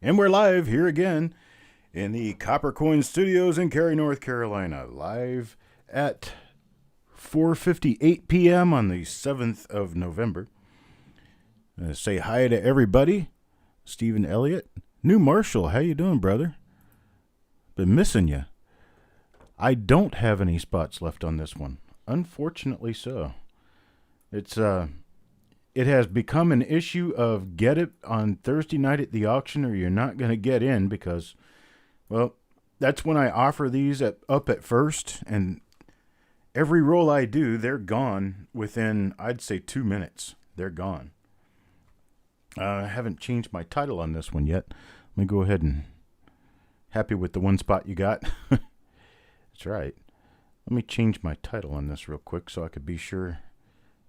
And we're live here again in the Coppercoins studios in Cary, North Carolina. Live at 4:58 p.m. on the 7th of November. Say hi to everybody. Stephen Elliott. New Marshall, how you doing, brother? Been missing you. I don't have any spots left on this one. Unfortunately so. It has become an issue of get it on Thursday night at the auction or you're not going to get in because, well, that's when I offer these up at first, and every roll I do, they're gone within, I'd say, 2 minutes. They're gone. I haven't changed my title on this one yet. Let me go ahead and happy with the one spot you got. That's right. Let me change my title on this real quick so I could be sure.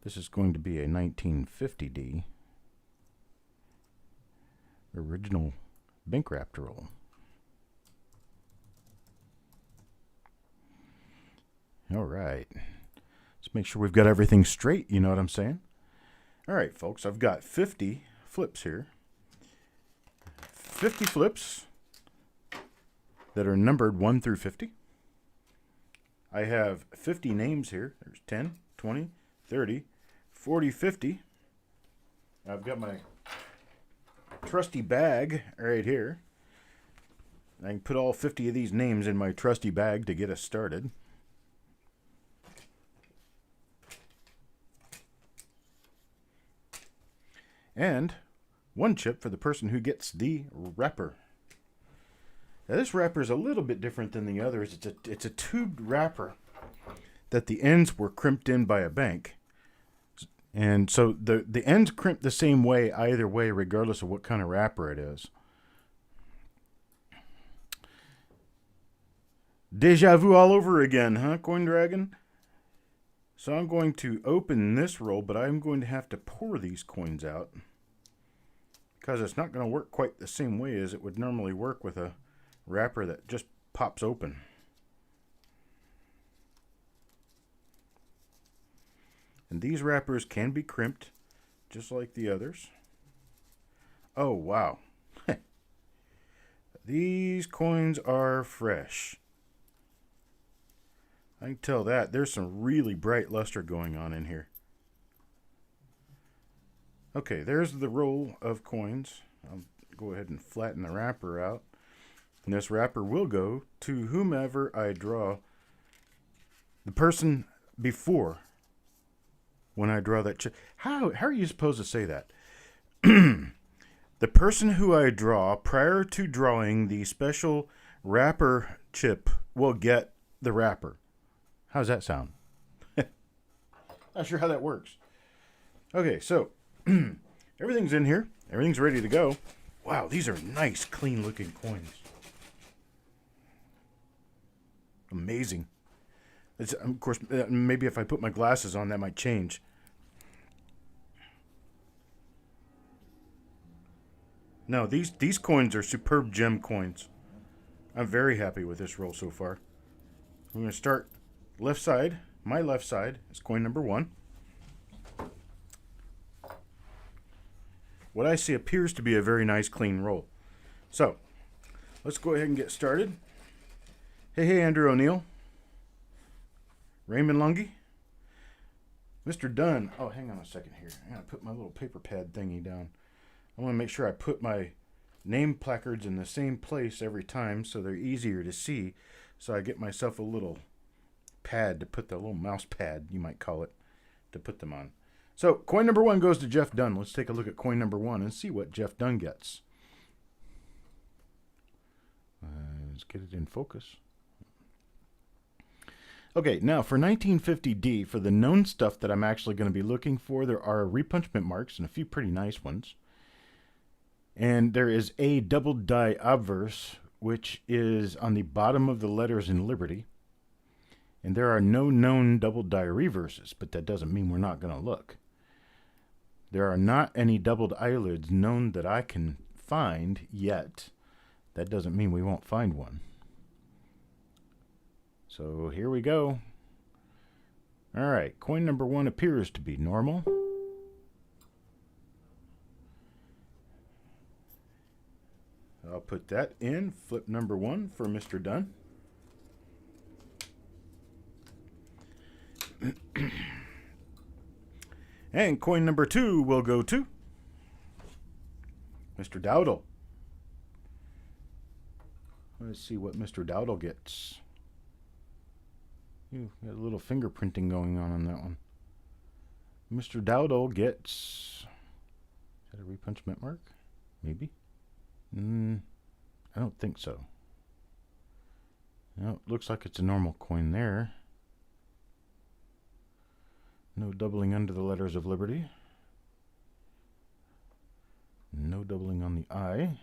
This is going to be a 1950D original bank wrapped roll. All right. Let's make sure we've got everything straight, you know what I'm saying? All right, folks, I've got 50 flips here. 50 flips that are numbered 1 through 50. I have 50 names here. There's 10, 20, 30, 40, 50. I've got my trusty bag right here. I can put all 50 of these names in my trusty bag to get us started. And one chip for the person who gets the wrapper. Now this wrapper is a little bit different than the others. It's a tubed wrapper that the ends were crimped in by a bank. And so the ends crimp the same way either way, regardless of what kind of wrapper it is. Deja vu all over again, huh, Coin Dragon? So I'm going to open this roll, but I'm going to have to pour these coins out because it's not going to work quite the same way as it would normally work with a wrapper that just pops open. And these wrappers can be crimped just like the others. Oh, wow. These coins are fresh. I can tell that. There's some really bright luster going on in here. Okay, there's the roll of coins. I'll go ahead and flatten the wrapper out. And this wrapper will go to whomever I draw. The person before when I draw that chip. How are you supposed to say that? The person who I draw prior to drawing the special wrapper chip will get the wrapper. How's that sound? Not sure how that works. Okay, so everything's in here. Everything's ready to go. Wow, these are nice, clean-looking coins. Amazing. Of course, maybe if I put my glasses on, that might change. No, these coins are superb gem coins. I'm very happy with this roll so far. I'm going to start left side. My left side is coin number 1. What I see appears to be a very nice, clean roll. So, let's go ahead and get started. Hey, Andrew O'Neill. Raymond Lungy. Mr. Dunn. Oh, hang on a second here. I gotta put my little paper pad thingy down. I want to make sure I put my name placards in the same place every time so they're easier to see. So I get myself a little pad to put the little mouse pad, you might call it, to put them on. So coin number 1 goes to Jeff Dunn. Let's take a look at coin number 1 and see what Jeff Dunn gets. Let's get it in focus. Okay, now for 1950D, for the known stuff that I'm actually going to be looking for, there are repunchment marks and a few pretty nice ones. And there is a double die obverse, which is on the bottom of the letters in Liberty. And there are no known double die reverses, but that doesn't mean we're not going to look. There are not any doubled eyelids known that I can find yet. That doesn't mean we won't find one. So here we go. All right, coin number 1 appears to be normal. put that in flip number 1 for Mr. Dunn. And coin number 2 will go to Mr. Dowdle. Let's see what Mr. Dowdle gets. You got a little fingerprinting going on that one. Mr. Dowdle gets... Is that a repunchment mark? Maybe? I don't think so. No, it looks like it's a normal coin there. No doubling under the letters of liberty. No doubling on the I.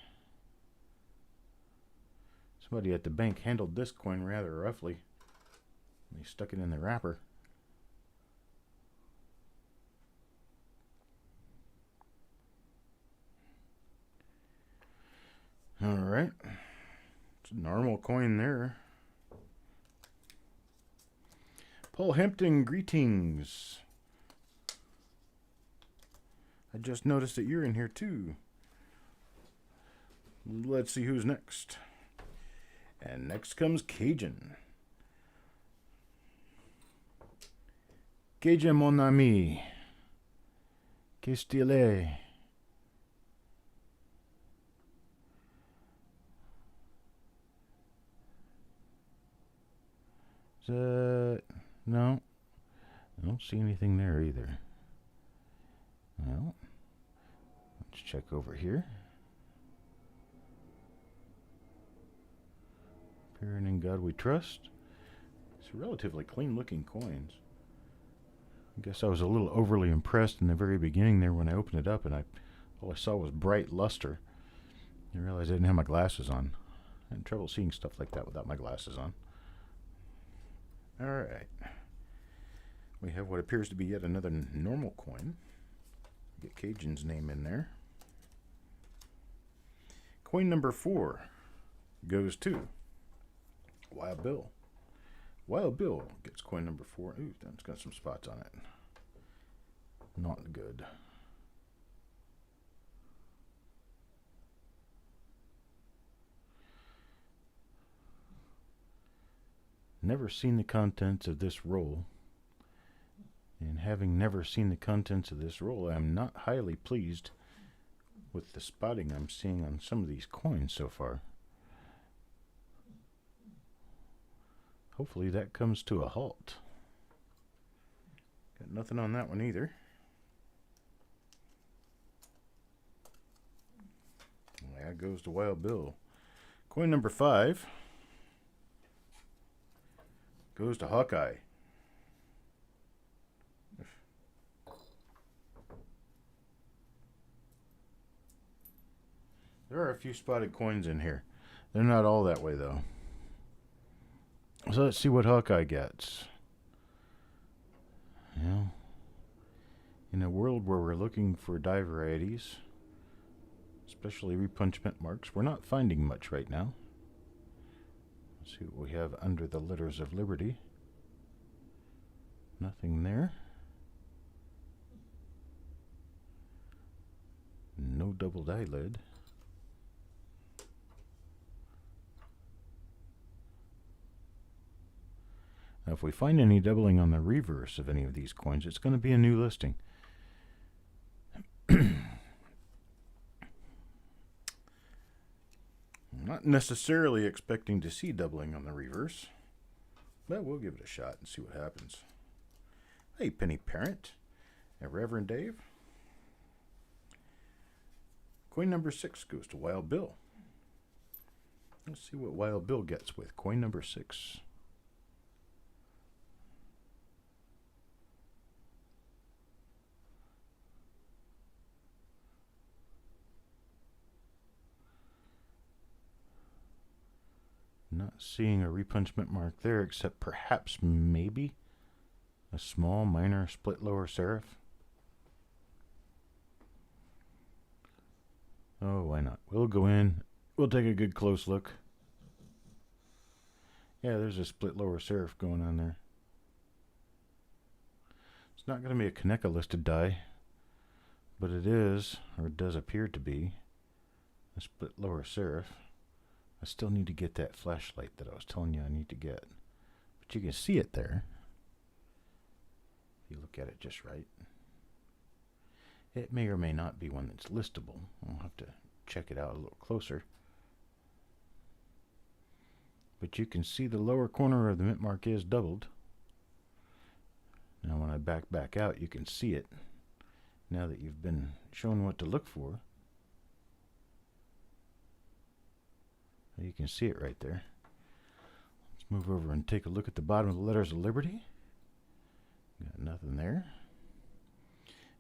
Somebody at the bank handled this coin rather roughly. They stuck it in the wrapper. Alright. It's a normal coin there. Paul Hampton, greetings. I just noticed that you're in here too. Let's see who's next. And next comes Cajun. Cajun, mon ami. Que style. No. I don't see anything there either. Well, let's check over here. Appearing in God we trust. It's relatively clean looking coins. I guess I was a little overly impressed in the very beginning there when I opened it up, and all I saw was bright luster. I realized I didn't have my glasses on. I had trouble seeing stuff like that without my glasses on. Alright. We have what appears to be yet another normal coin. Get Cajun's name in there. Coin number 4 goes to Wild Bill. Wild Bill gets coin number 4. Ooh, that's got some spots on it. Not good. Never seen the contents of this roll. And having never seen the contents of this roll, I'm not highly pleased with the spotting I'm seeing on some of these coins so far. Hopefully that comes to a halt. Got nothing on that one either. That goes to Wild Bill. Coin number 5 goes to Hawkeye. There are a few spotted coins in here. They're not all that way though. So let's see what Hawkeye gets. Well, in a world where we're looking for die varieties, especially repunchment marks, we're not finding much right now. Let's see what we have under the letters of liberty. Nothing there. No double die lid. Now, if we find any doubling on the reverse of any of these coins, it's going to be a new listing. Not necessarily expecting to see doubling on the reverse, but we'll give it a shot and see what happens. Hey, Penny Parent and Reverend Dave. Coin number 6 goes to Wild Bill. Let's see what Wild Bill gets with coin number 6. Not seeing a repunchment mark there, except perhaps maybe a small minor split lower serif. Oh, why not? We'll go in. We'll take a good close look. Yeah, there's a split lower serif going on there. It's not going to be a Kaneka listed die, but it is, or it does appear to be, a split lower serif. I still need to get that flashlight that I was telling you I need to get. But you can see it there. If you look at it just right. It may or may not be one that's listable. I'll have to check it out a little closer. But you can see the lower corner of the mint mark is doubled. Now when I back out, you can see it. Now that you've been shown what to look for. You can see it right there. Let's move over and take a look at the bottom of the letters of Liberty. Got nothing there.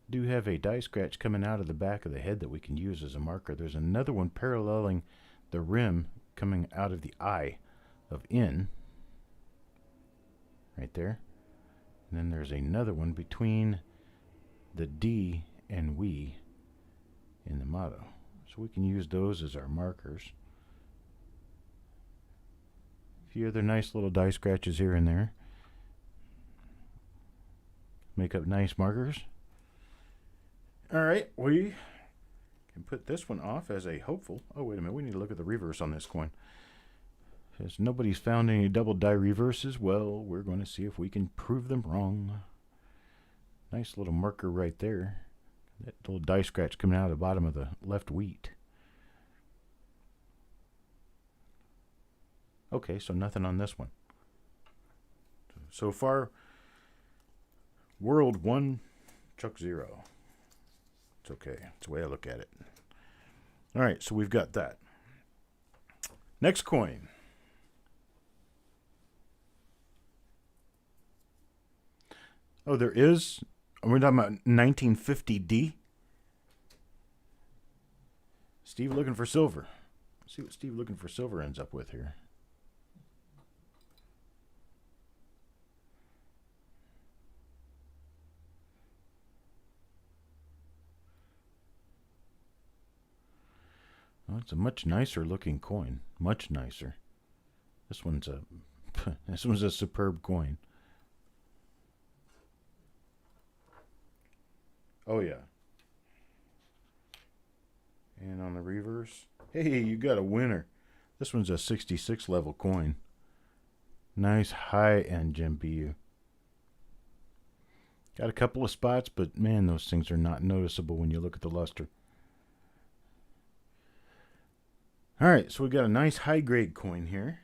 Do have a die scratch coming out of the back of the head that we can use as a marker. There's another one paralleling the rim coming out of the eye of N. Right there. And then there's another one between the D and we in the motto. So we can use those as our markers. A few other nice little die scratches here and there. Make up nice markers. Alright, we can put this one off as a hopeful. Oh, wait a minute. We need to look at the reverse on this coin. Since nobody's found any double die reverses, well, we're going to see if we can prove them wrong. Nice little marker right there. That little die scratch coming out of the bottom of the left wheat. Okay, so nothing on this one. So far, World 1, Chuck 0. It's okay. It's the way I look at it. All right, so we've got that. Next coin. Oh, there is. We're talking about 1950D. Steve looking for silver. Let's see what Steve looking for silver ends up with here. Well, it's a much nicer looking coin. Much nicer. This one's a superb coin. Oh yeah. And on the reverse, hey, you got a winner. This one's a 66 level coin. Nice high-end gem BU. Got a couple of spots, but man, those things are not noticeable when you look at the luster. Alright, so we got a nice high-grade coin here.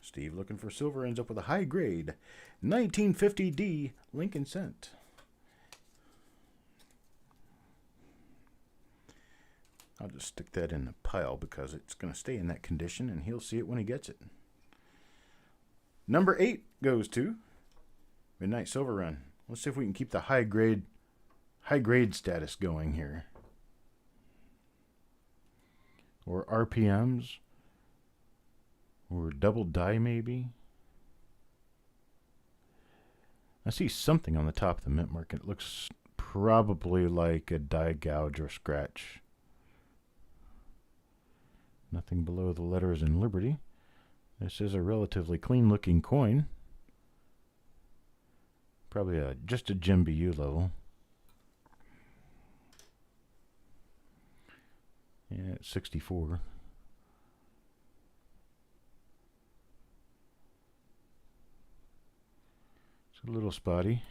Steve looking for silver ends up with a high-grade 1950D Lincoln cent. I'll just stick that in the pile because it's going to stay in that condition and he'll see it when he gets it. Number 8 goes to Midnight Silver Run. Let's see if we can keep the high grade status going here. Or RPMs. Or double die maybe. I see something on the top of the mint mark. It looks probably like a die gouge or scratch. Nothing below the letters in Liberty. This is a relatively clean looking coin. Probably just a gem BU level. Yeah, it's 64. It's a little spotty.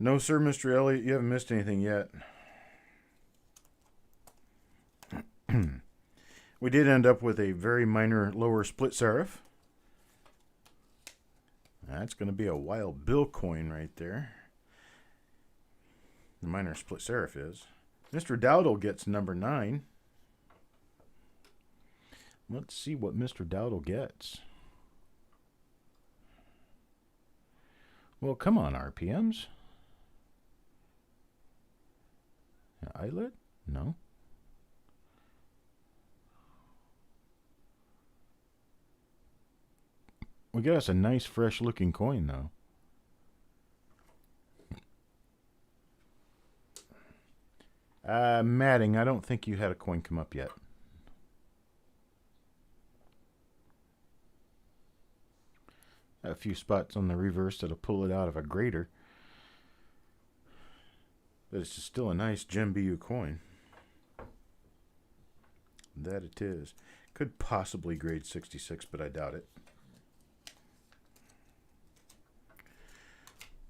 No, sir, Mr. Elliott, you haven't missed anything yet. We did end up with a very minor lower split serif. That's going to be a Wild Bill coin right there. The minor split serif is. Mr. Dowdle gets number 9. Let's see what Mr. Dowdle gets. Well, come on, RPMs. Eyelet? No. We got us a nice, fresh-looking coin, though. Matting, I don't think you had a coin come up yet. A few spots on the reverse that'll pull it out of a grater. But it's still a nice gem BU coin. That it is. Could possibly grade 66, but I doubt it.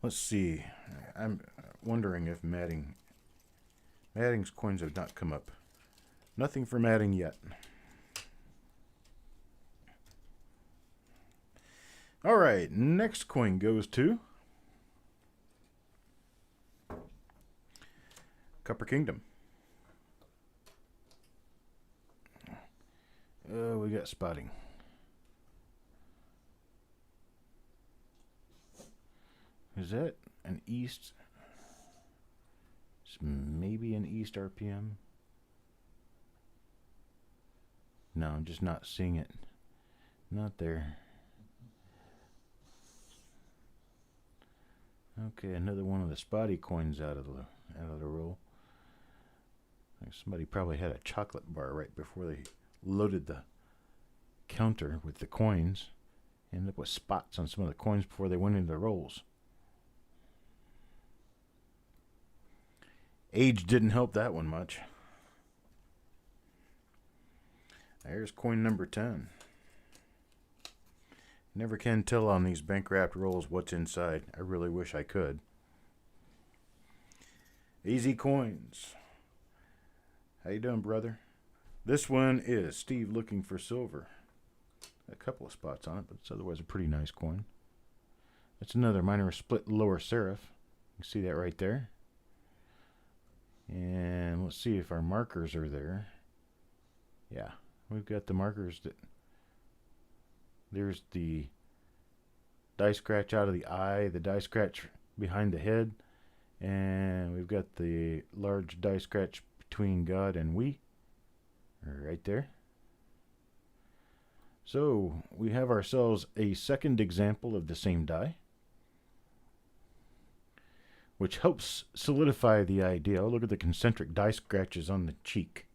Let's see. I'm wondering if Matting's coins have not come up. Nothing for Matting yet. All right, next coin goes to Copper Kingdom. We got spotting. Is that an east? It's maybe an east RPM. No, I'm just not seeing it. Not there. Okay, another one of the spotty coins out of the roll. Somebody probably had a chocolate bar right before they loaded the counter with the coins. Ended up with spots on some of the coins before they went into the rolls. Age didn't help that one much. There's coin number 10. Never can tell on these bank wrapped rolls what's inside. I really wish I could. Easy Coins. How you doing, brother? This one is Steve looking for silver. A couple of spots on it, but it's otherwise a pretty nice coin. That's another minor split lower serif. You can see that right there. And let's see if our markers are there. Yeah, we've got the markers. There's the die scratch out of the eye, the die scratch behind the head, and we've got the large die scratch between God and we, right there. So we have ourselves a second example of the same die, which helps solidify the idea. Oh, look at the concentric die scratches on the cheek,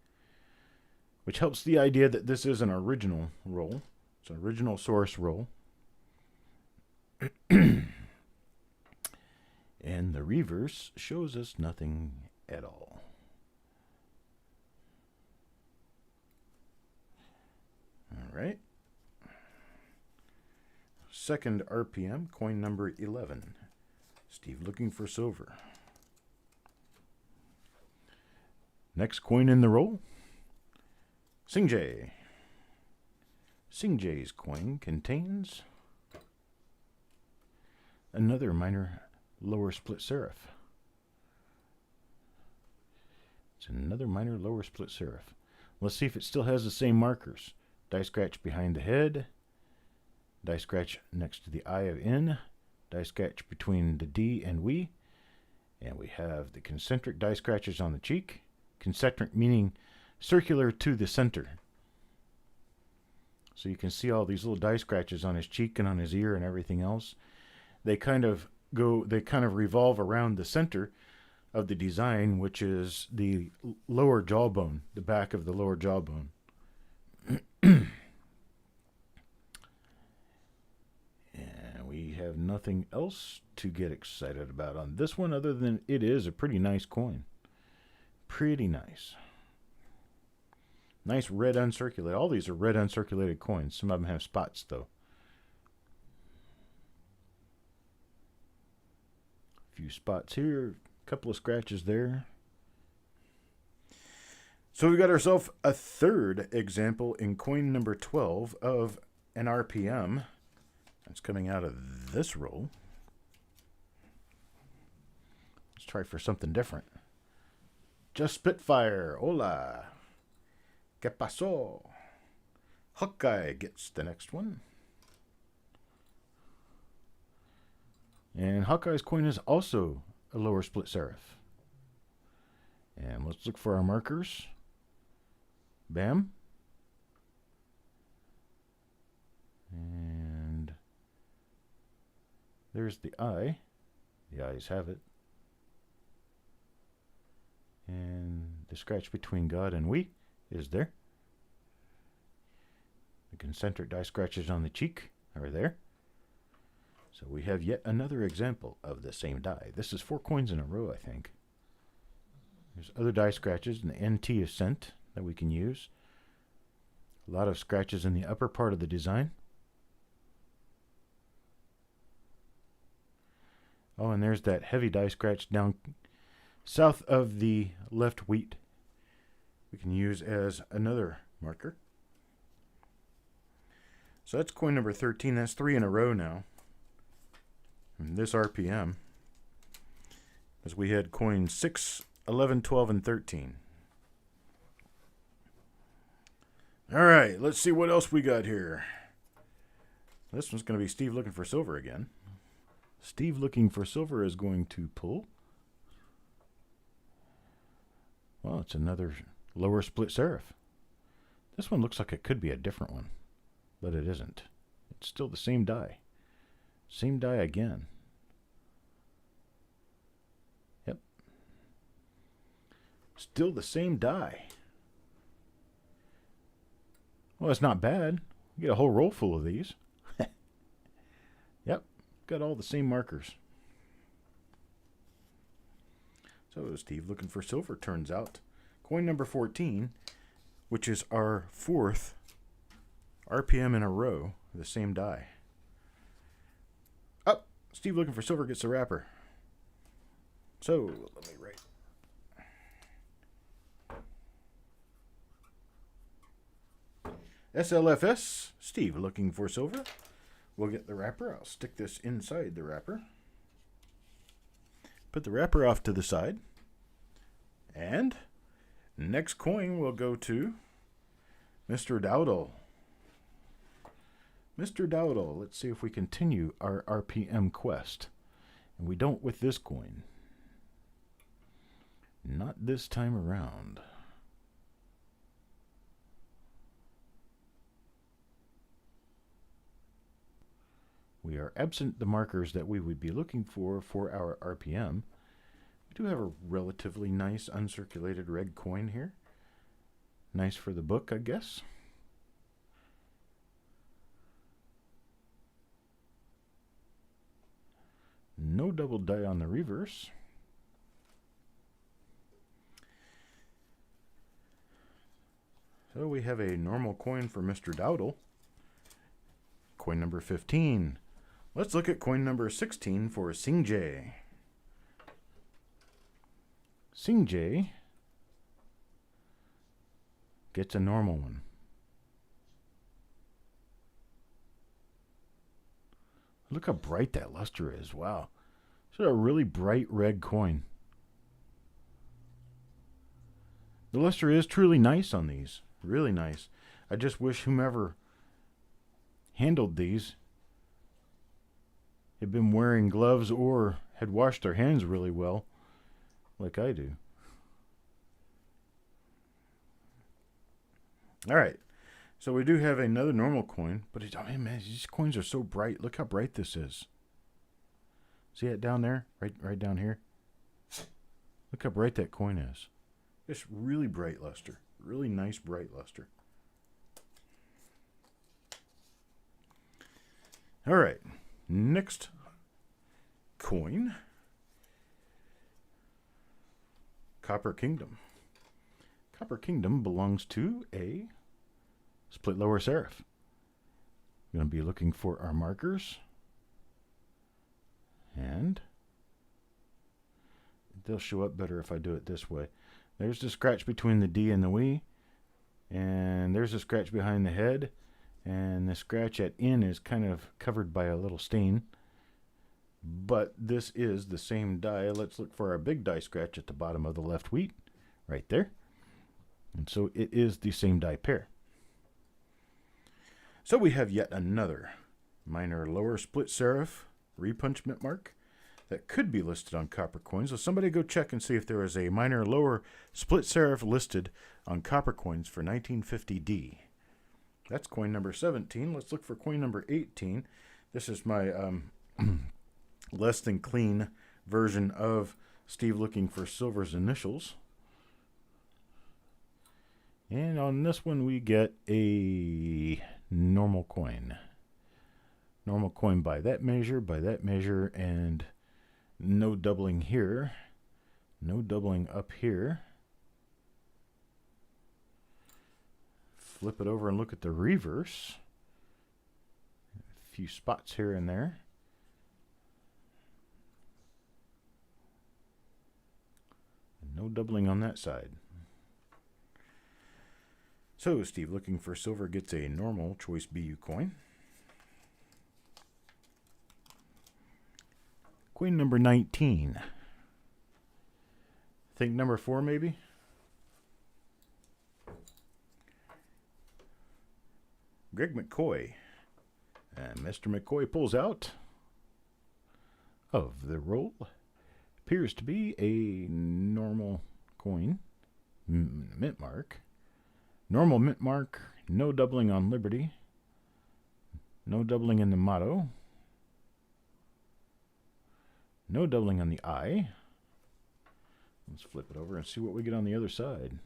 which helps the idea that this is an original roll. It's an original source roll. And the reverse shows us nothing at all. All right. Second RPM, coin number 11. Steve looking for silver. Next coin in the roll, Singjay. Singjay's coin contains another minor lower split serif. It's another minor lower split serif. Let's see if it still has the same markers. Die scratch behind the head, die scratch next to the eye of N, die scratch between the D and we, and we have the concentric die scratches on the cheek. Concentric meaning circular to the center. So you can see all these little die scratches on his cheek and on his ear and everything else. They kind of revolve around the center of the design, which is the lower jawbone, the back of the lower jawbone. And we have nothing else to get excited about on this one other than it is a pretty nice coin. Pretty nice. Nice red uncirculated. All these are red uncirculated coins. Some of them have spots, though. A few spots here. A couple of scratches there. So we got ourselves a third example in coin number 12 of an RPM. That's coming out of this roll. Let's try for something different. Just Spitfire. Hola. ¿Qué pasó? Hawkeye gets the next one. And Hawkeye's coin is also a lower split serif. And let's look for our markers. Bam. And there's the eye. The eyes have it. And the scratch between God and we is there. The concentric die scratches on the cheek are there. So we have yet another example of the same die. This is 4 coins in a row, I think. There's other die scratches, and the NT is sent that we can use. A lot of scratches in the upper part of the design. Oh, and there's that heavy die scratch down south of the left wheat. We can use as another marker. So that's coin number 13. That's 3 in a row now. And this RPM, as we had coin 6, 11, 12, and 13. All right, let's see what else we got here. This one's going to be Steve looking for silver again. Steve looking for silver is going to pull. Well, it's another lower split serif. This one looks like it could be a different one, but it isn't. It's still the same die. Same die again. Yep. Still the same die. Well, it's not bad. You get a whole roll full of these. Yep. Got all the same markers. So Steve looking for silver turns out. Coin number 14, which is our 4th RPM in a row, the same die. Up, Steve looking for silver gets the wrapper. So let me write. SLFS, Steve looking for silver. We'll get the wrapper. I'll stick this inside the wrapper. Put the wrapper off to the side. And next coin will go to Mr. Dowdle. Mr. Dowdle, let's see if we continue our RPM quest. And we don't with this coin. Not this time around. We are absent the markers that we would be looking for our RPM. We do have a relatively nice uncirculated red coin here. Nice for the book, I guess. No double die on the reverse. So we have a normal coin for Mr. Dowdle. Coin number 15. Let's look at coin number 16 for Singjay. Singjay gets a normal one. Look how bright that luster is. Wow. It's a really bright red coin. The luster is truly nice on these. Really nice. I just wish whomever handled these had been wearing gloves or had washed their hands really well, like I do. All right, so we do have another normal coin, but I mean, man, these coins are so bright. Look how bright this is. See it down there, right down here. Look how bright that coin is. It's really bright luster, really nice bright luster. All right, next coin, Copper Kingdom. Copper Kingdom belongs to a split lower serif. We're going to be looking for our markers, and they'll show up better if I do it this way. There's the scratch between the D and the W, and there's a scratch behind the head. And the scratch at N is kind of covered by a little stain. But this is the same die. Let's look for our big die scratch at the bottom of the left wheat. Right there. And so it is the same die pair. So we have yet another minor lower split serif repunchment mark that could be listed on Coppercoins. So somebody go check and see if there is a minor lower split serif listed on Coppercoins for 1950D. That's coin number 17. Let's look for coin number 18. This is my less than clean version of Steve looking for silver's initials. And on this one we get a normal coin. Normal coin by that measure, and no doubling here. No doubling up here. flip it over and look at the reverse. A few spots here and there. And no doubling on that side. So Steve, looking for silver, gets a normal choice BU coin. Coin number 19. Think number 4 maybe? Greg McCoy. And Mr. McCoy pulls out of the roll. Appears to be a normal coin. Mint mark. Normal mint mark. No doubling on Liberty. No doubling in the motto. No doubling on the I. Let's flip it over and see what we get on the other side.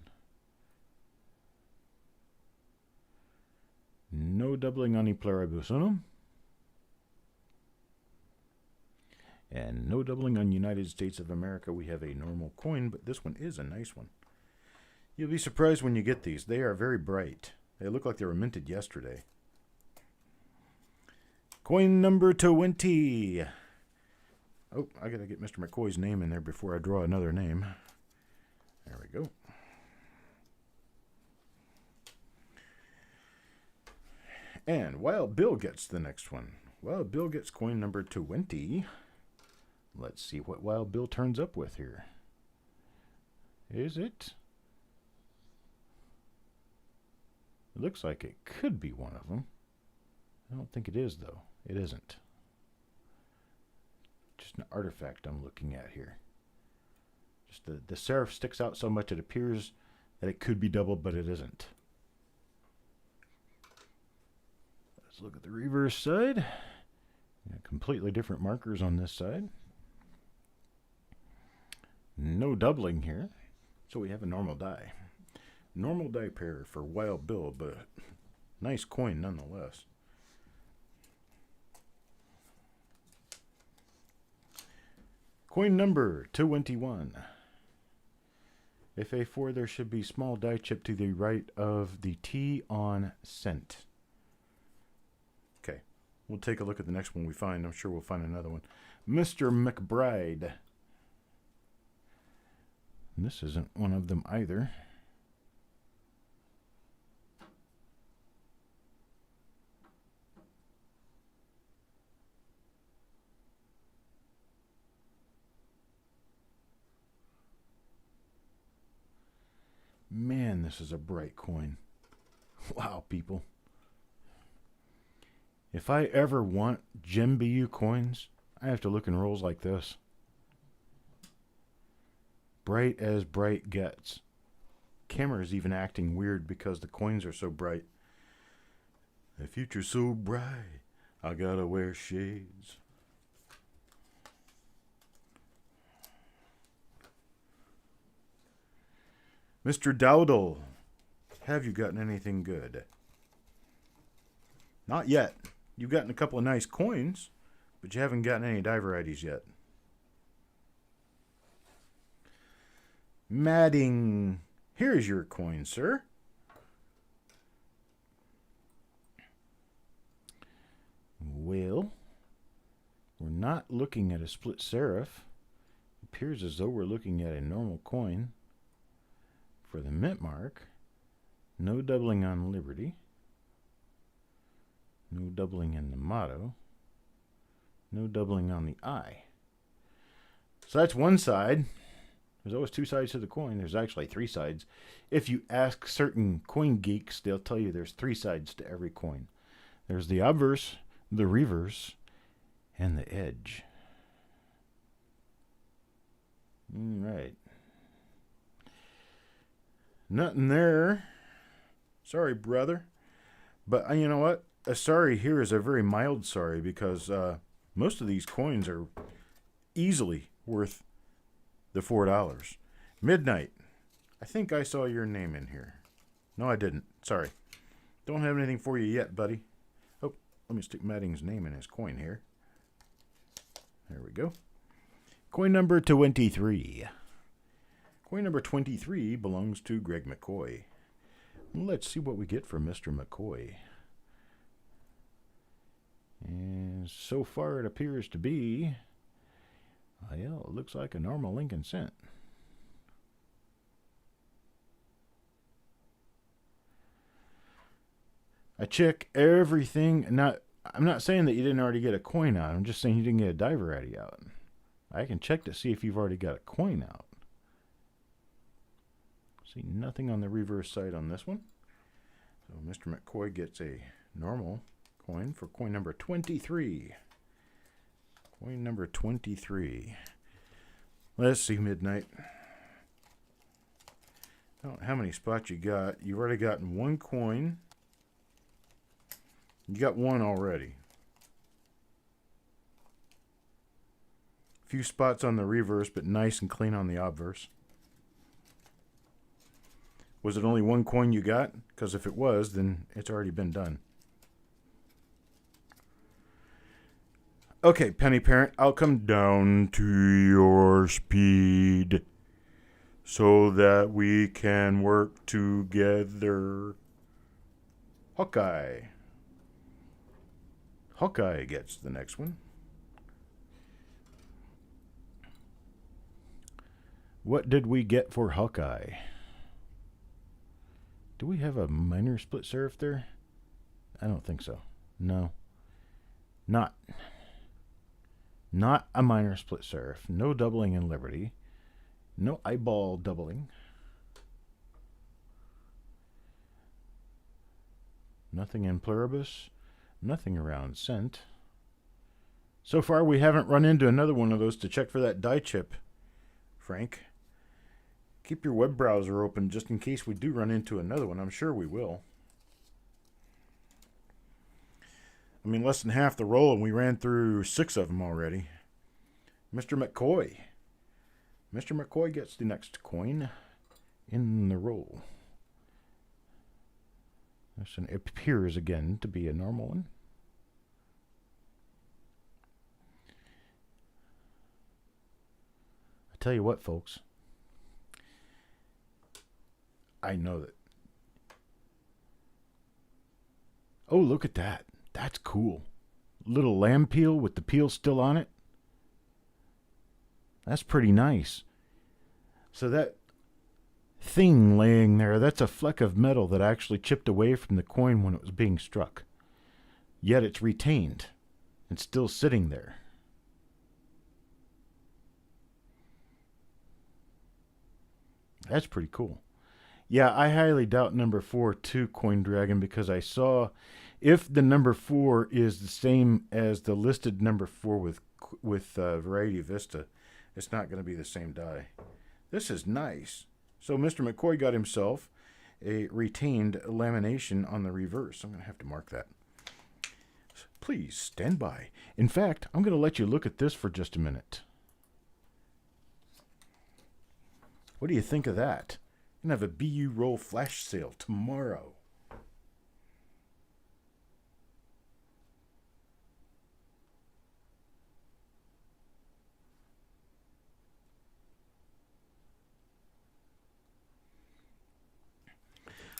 No doubling on the pluribus unum. And no doubling on United States of America. We have a normal coin, but this one is a nice one. You'll be surprised when you get these. They are very bright. They look like they were minted yesterday. Coin number 20. Oh, I gotta get Mr. McCoy's name in there before I draw another name. There we go. And Wild Bill gets the next one. Wild Bill gets coin number 20. Let's see what Wild Bill turns up with here. Is it? It looks like it could be one of them. I don't think it is, though. It isn't. Just an artifact I'm looking at here. Just the serif sticks out so much it appears that it could be doubled, but it isn't. Let's look at the reverse side. Completely different markers on this side. No doubling here. So we have a normal die. Normal die pair for Wild Bill, but nice coin nonetheless. Coin number 21. If A4, there should be small die chip to the right of the T on cent. Okay, we'll take a look at the next one we find. I'm sure we'll find another one. Mr. McBride. And this isn't one of them either. Man, this is a bright coin. Wow, people. If I ever want Gem BU coins, I have to look in rolls like this. Bright as bright gets. Camera is even acting weird because the coins are so bright. The future's so bright, I gotta wear shades. Mr. Dowdle, have you gotten anything good? Not yet. You've gotten a couple of nice coins, but you haven't gotten any die varieties yet. Madding, here's your coin, sir. Well, we're not looking at a split serif. It appears as though we're looking at a normal coin. For the mint mark, no doubling on Liberty, no doubling in the motto, no doubling on the I. So that's one side. There's always two sides to the coin. There's actually three sides. If you ask certain coin geeks, they'll tell you there's three sides to every coin. There's the obverse, the reverse, and the edge. Right. Nothing there. Sorry, brother. But you know what? A sorry here is a very mild sorry because most of these coins are easily worth the $4. Midnight. I think I saw your name in here. No, I didn't. Sorry. Don't have anything for you yet, buddy. Oh, let me stick Madding's name in his coin here. There we go. Coin number 23. Coin number 23 belongs to Greg McCoy. Let's see what we get from Mr. McCoy. And so far it appears to be, well, it looks like a normal Lincoln cent. I check everything. I'm not saying that you didn't already get a coin out. I'm just saying you didn't get a diver addy out. I can check to see if you've already got a coin out. See nothing on the reverse side on this one. So Mr. McCoy gets a normal coin for coin number 23. Coin number 23. Let's see, Midnight. I don't know how many spots you got. You've already gotten one coin. You got one already. A few spots on the reverse, but nice and clean on the obverse. Was it only one coin you got? Because if it was, then it's already been done. Okay, Penny Parent, I'll come down to your speed so that we can work together. Hawkeye. Hawkeye gets the next one. What did we get for Hawkeye? Do we have a minor split serif there? I don't think so. No. Not a minor split serif. No doubling in Liberty. No eyeball doubling. Nothing in Pluribus. Nothing around Cent. So far we haven't run into another one of those to check for that die chip, Frank. Keep your web browser open just in case we do run into another one. I'm sure we will. I mean, less than half the roll, and we ran through 6 of them already. Mr. McCoy. Mr. McCoy gets the next coin in the roll. This one appears again to be a normal one. I tell you what, folks. I know that. Oh, look at that. That's cool. Little lamb peel with the peel still on it. That's pretty nice. So that thing laying there, that's a fleck of metal that actually chipped away from the coin when it was being struck. Yet it's retained. It's still sitting there. That's pretty cool. Yeah, I highly doubt number 4 too, Coin Dragon, because I saw if the number 4 is the same as the listed number 4 with Variety Vista, it's not going to be the same die. This is nice. So Mr. McCoy got himself a retained lamination on the reverse. I'm going to have to mark that. Please stand by. In fact, I'm going to let you look at this for just a minute. What do you think of that? We're going to have a BU roll flash sale tomorrow.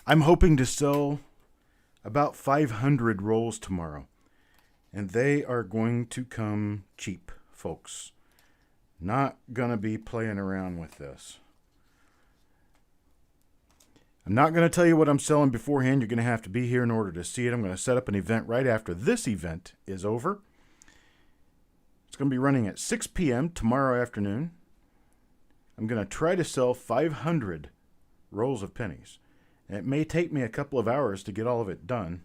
I'm hoping to sell about 500 rolls tomorrow. And they are going to come cheap, folks. Not going to be playing around with this. I'm not going to tell you what I'm selling beforehand. You're going to have to be here in order to see it. I'm going to set up an event right after this event is over. It's going to be running at 6 p.m. tomorrow afternoon. I'm going to try to sell 500 rolls of pennies. And it may take me a couple of hours to get all of it done.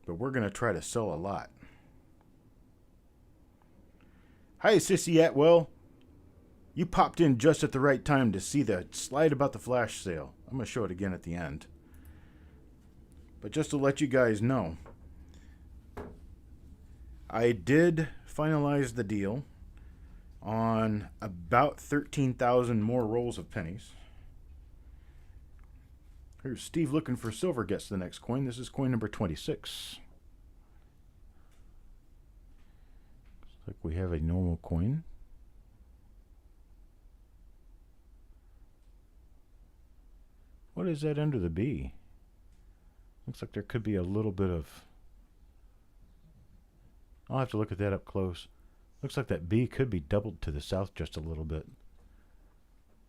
But we're going to try to sell a lot. Hi, Sissy Atwell. You popped in just at the right time to see the slide about the flash sale. I'm going to show it again at the end. But just to let you guys know, I did finalize the deal on about 13,000 more rolls of pennies. Here's Steve looking for silver gets the next coin. This is coin number 26. Looks like we have a normal coin. What what is that under the B? Looks like there could be a little bit of... I'll have to look at that up close. Looks like that B could be doubled to the south just a little bit.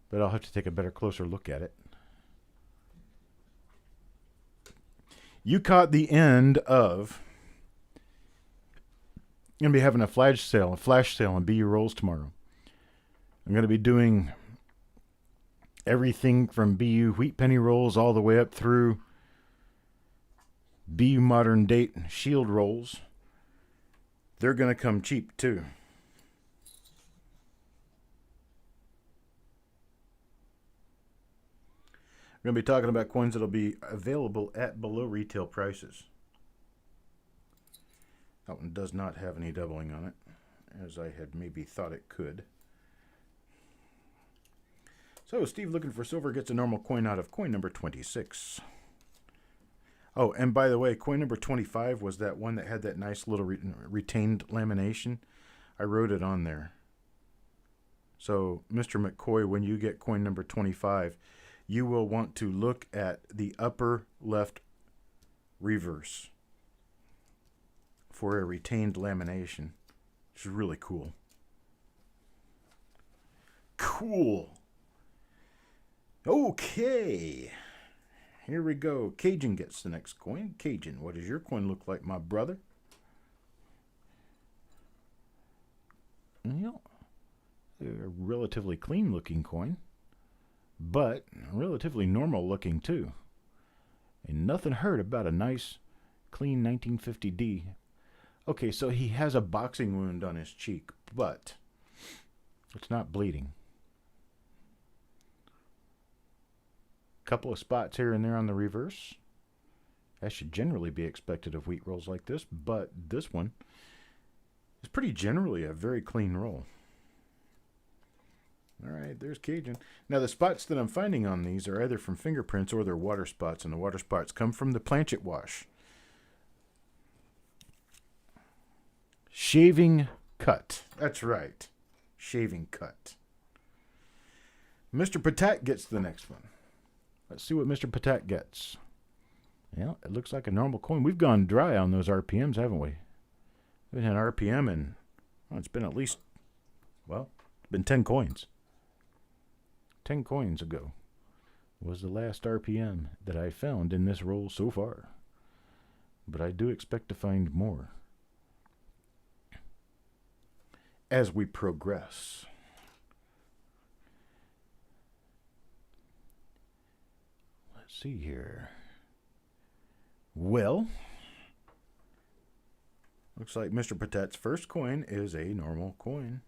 But I'll have to take a better, closer look at it. You caught the end of... I'm going to be having a flash sale on BU rolls tomorrow. I'm going to be doing everything from BU wheat penny rolls all the way up through BU modern date shield rolls. They're going to come cheap too. We're going to be talking about coins that'll be available at below retail prices. That one does not have any doubling on it, as I had maybe thought it could. So, Steve looking for silver gets a normal coin out of coin number 26. Oh, and by the way, coin number 25 was that one that had that nice little retained lamination. I wrote it on there. So, Mr. McCoy, when you get coin number 25, you will want to look at the upper left reverse for a retained lamination, which is really cool. Cool. Okay. Here we go. Cajun gets the next coin. Cajun, what does your coin look like, my brother? Yeah, a relatively clean looking coin, but relatively normal looking too. And nothing hurt about a nice clean 1950D. Okay, so he has a boxing wound on his cheek, but it's not bleeding. Couple of spots here and there on the reverse. That should generally be expected of wheat rolls like this, but this one is pretty generally a very clean roll. All right, there's Cajun. Now, the spots that I'm finding on these are either from fingerprints or they're water spots, and the water spots come from the planchet wash. Shaving cut. That's right. Shaving cut. Mr. Patak gets the next one. Let's see what Mr. Patak gets. Yeah, it looks like a normal coin. We've gone dry on those RPMs, haven't we? We haven't had RPM in, well, it's been at least, well, it's been 10 coins. 10 coins ago was the last RPM that I found in this roll so far. But I do expect to find more as we progress. Let's see here. Well, looks like Mr. Patat's first coin is a normal coin.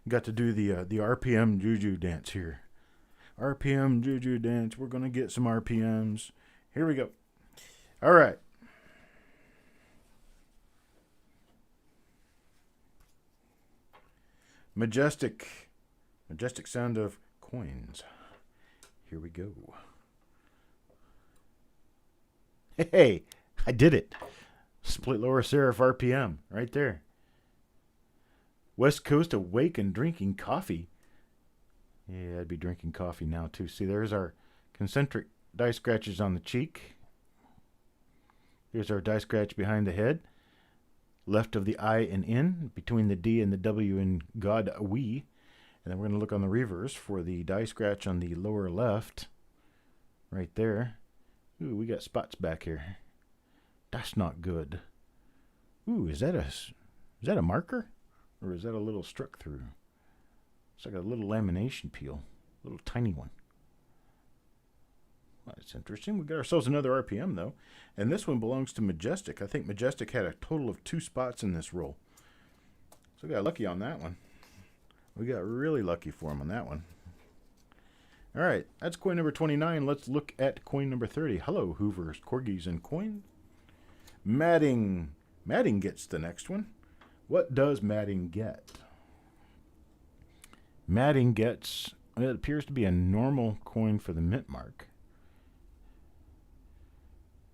Got to do the RPM juju dance here. RPM juju dance. We're going to get some RPMs. Here we go. All right. Majestic sound of coins. Here we go. Hey, I did it. Split lower serif RPM right there. West Coast awake and drinking coffee. Yeah, I'd be drinking coffee now too. See, there's our concentric die scratches on the cheek. Here's our die scratch behind the head. Left of the I and N, between the D and the W in God we. And then we're going to look on the reverse for the die scratch on the lower left. Right there. Ooh, we got spots back here. That's not good. Ooh, is that a marker? Or is that a little struck through? It's like a little lamination peel. A little tiny one. Well, that's interesting. We got ourselves another RPM, though. And this one belongs to Majestic. I think Majestic had a total of 2 spots in this roll. So we got lucky on that one. We got really lucky for him on that one. All right, that's coin number 29. Let's look at coin number 30. Hello, Hoovers, Corgis, and coin. Matting. Matting gets the next one. What does Matting get? Matting gets, it appears to be a normal coin for the mint mark.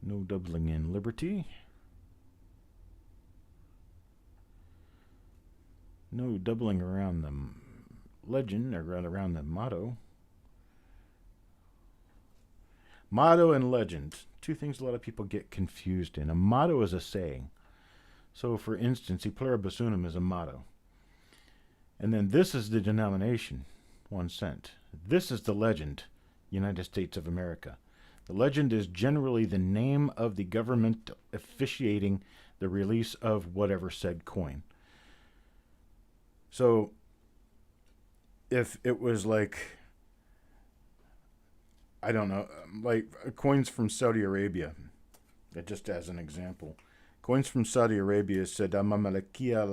No doubling in Liberty. No doubling around the legend, or around the motto. Motto and legend, two things a lot of people get confused in. A motto is a saying. So, for instance, e pluribus unum is a motto. And then this is the denomination, 1 cent. This is the legend, United States of America. The legend is generally the name of the government officiating the release of whatever said coin. So, if it was like, I don't know, like coins from Saudi Arabia, just as an example. Coins from Saudi Arabia said, Amamalakia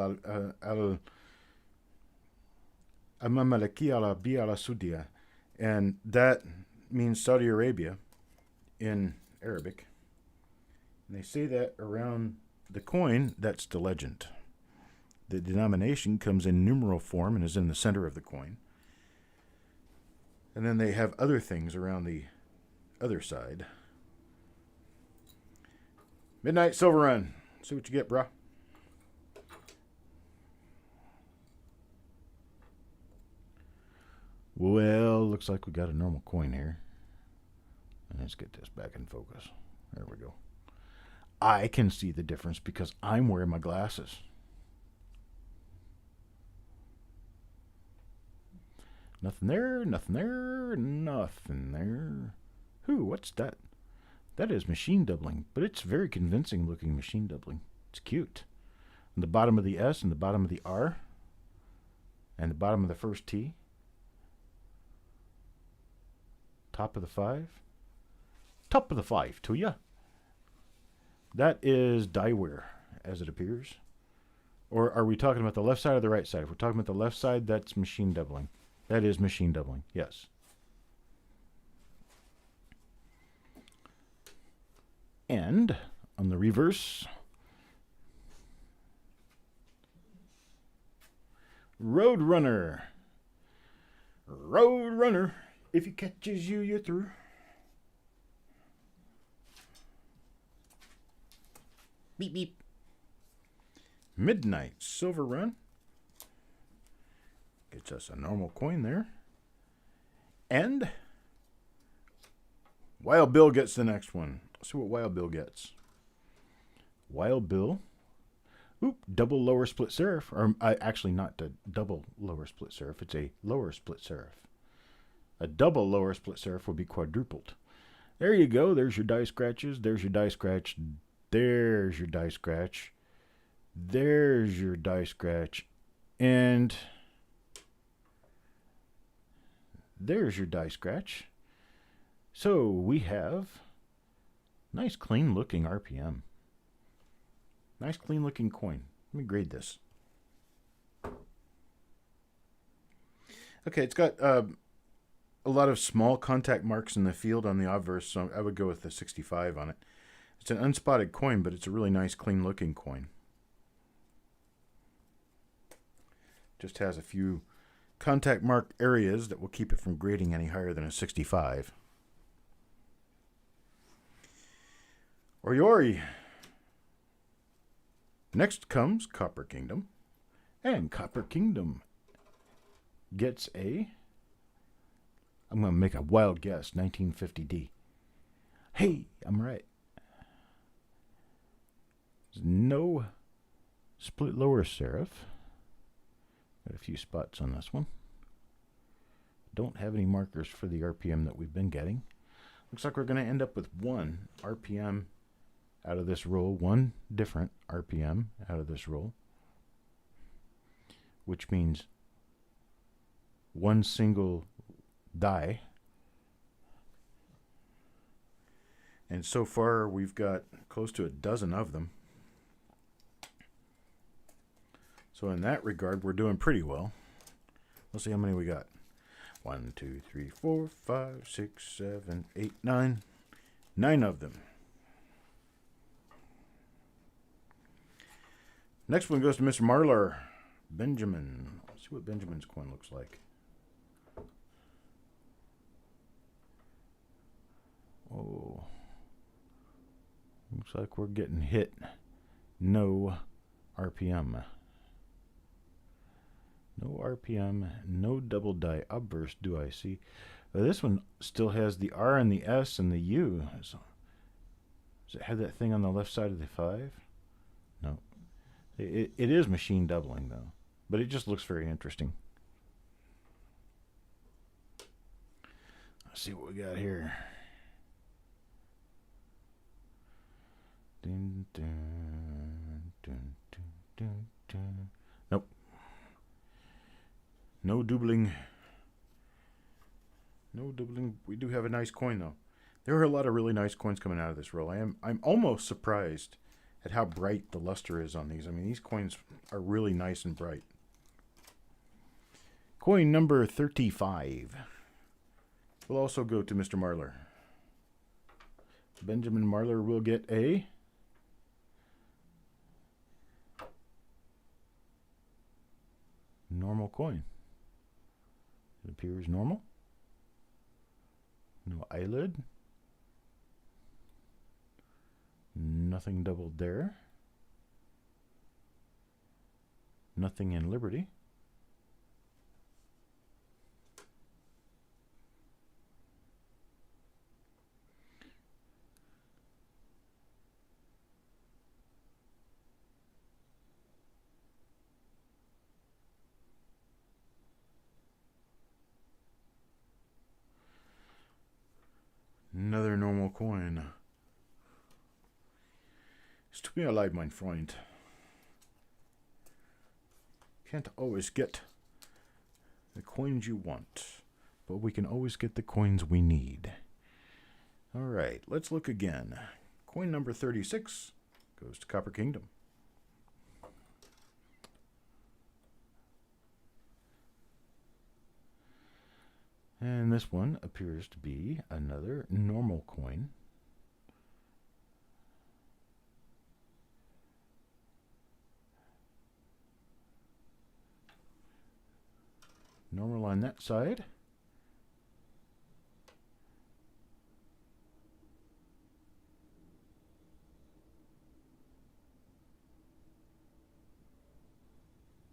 ala bi ala Sudia. And that means Saudi Arabia in Arabic. And they say that around the coin, that's the legend. The denomination comes in numeral form and is in the center of the coin. And then they have other things around the other side. Midnight Silver Run. See what you get, brah. Well, looks like we got a normal coin here. And let's get this back in focus. There we go. I can see the difference because I'm wearing my glasses. Nothing there, nothing there, nothing there. Who? What's that? That is machine doubling, but it's very convincing looking machine doubling. It's cute. And the bottom of the S and the bottom of the R and the bottom of the first T. Top of the 5. Top of the 5 to ya. That is die wear, as it appears. Or are we talking about the left side or the right side? If we're talking about the left side, that's machine doubling. That is machine doubling, yes. And on the reverse, Roadrunner. Roadrunner. If he catches you, you're through. Beep, beep. Midnight Silver Run. Gets us a normal coin there. And Wild Bill gets the next one. Let's see what Wild Bill gets. Wild Bill. Oop, double lower split serif. Or actually not the double lower split serif. It's a lower split serif. A double lower split serif would be quadrupled. There you go. There's your die scratches. There's your die scratch. There's your die scratch. There's your die scratch. And there's your die scratch. So we have nice clean looking RPM. Nice clean looking coin. Let me grade this. Okay, it's got a lot of small contact marks in the field on the obverse, so I would go with the 65 on it. It's an unspotted coin, but it's a really nice clean looking coin. Just has a few contact marked areas that will keep it from grading any higher than a 65. Ori. Next comes Copper Kingdom. And Copper Kingdom gets a, I'm going to make a wild guess, 1950D. Hey, I'm right. There's no split lower serif. Got a few spots on this one. Don't have any markers for the RPM that we've been getting. Looks like we're going to end up with one RPM out of this roll, one different RPM out of this roll, which means one single die. And so far we've got close to a dozen of them. So in that regard, we're doing pretty well. Let's see how many we got. 1, 2, 3, 4, 5, 6, 7, 8, 9. 9 of them. Next one goes to Mr. Marlar. Benjamin. Let's see what Benjamin's coin looks like. Oh. Looks like we're getting hit. No RPM. No RPM, no double die obverse do I see. This one still has the R and the S and the U. So, does it have that thing on the left side of the 5? No. It is machine doubling, though. But it just looks very interesting. Let's see what we got here. Dun, dun, dun, dun, dun, dun. Nope. No doubling. No doubling. We do have a nice coin, though. There are a lot of really nice coins coming out of this roll. I'm almost surprised at how bright the luster is on these. I mean, these coins are really nice and bright. Coin number 35 will also go to Mr. Marlar. Benjamin Marlar will get a normal coin. It appears normal. No eyelid. Nothing doubled there. Nothing in Liberty. Another normal coin. Es tut mir leid, mein Freund. Can't always get the coins you want, but we can always get the coins we need. All right, let's look again. Coin number 36 goes to Copper Kingdom. And this one appears to be another normal coin. Normal on that side.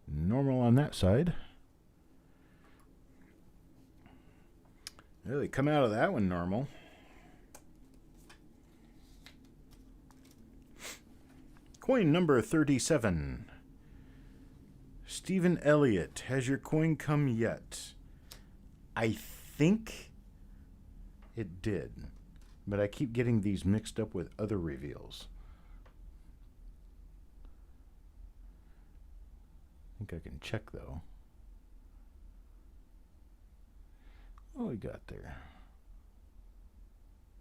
Normal on that side. Really come out of that one normal. Coin number 37. Stephen Elliott, has your coin come yet? I think it did, but I keep getting these mixed up with other reveals. I think I can check, though. What we got there?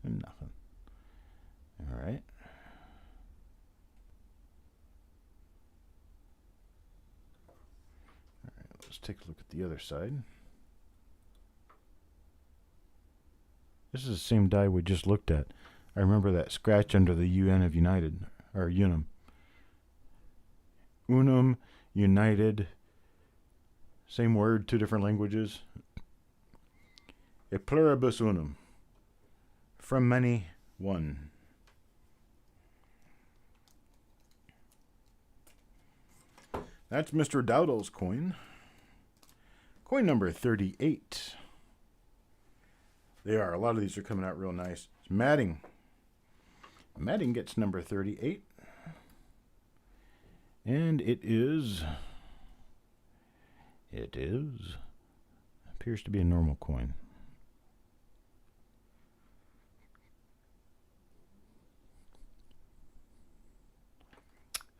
Nothing. All right. All right, let's take a look at the other side. This is the same die we just looked at. I remember that scratch under the UN of United, or Unum. Unum, United, same word, two different languages. E pluribus unum. From many, one. That's Mr. Dowdle's coin. Coin number 38. They are. A lot of these are coming out real nice. It's Matting. Matting gets number 38. And it appears to be a normal coin.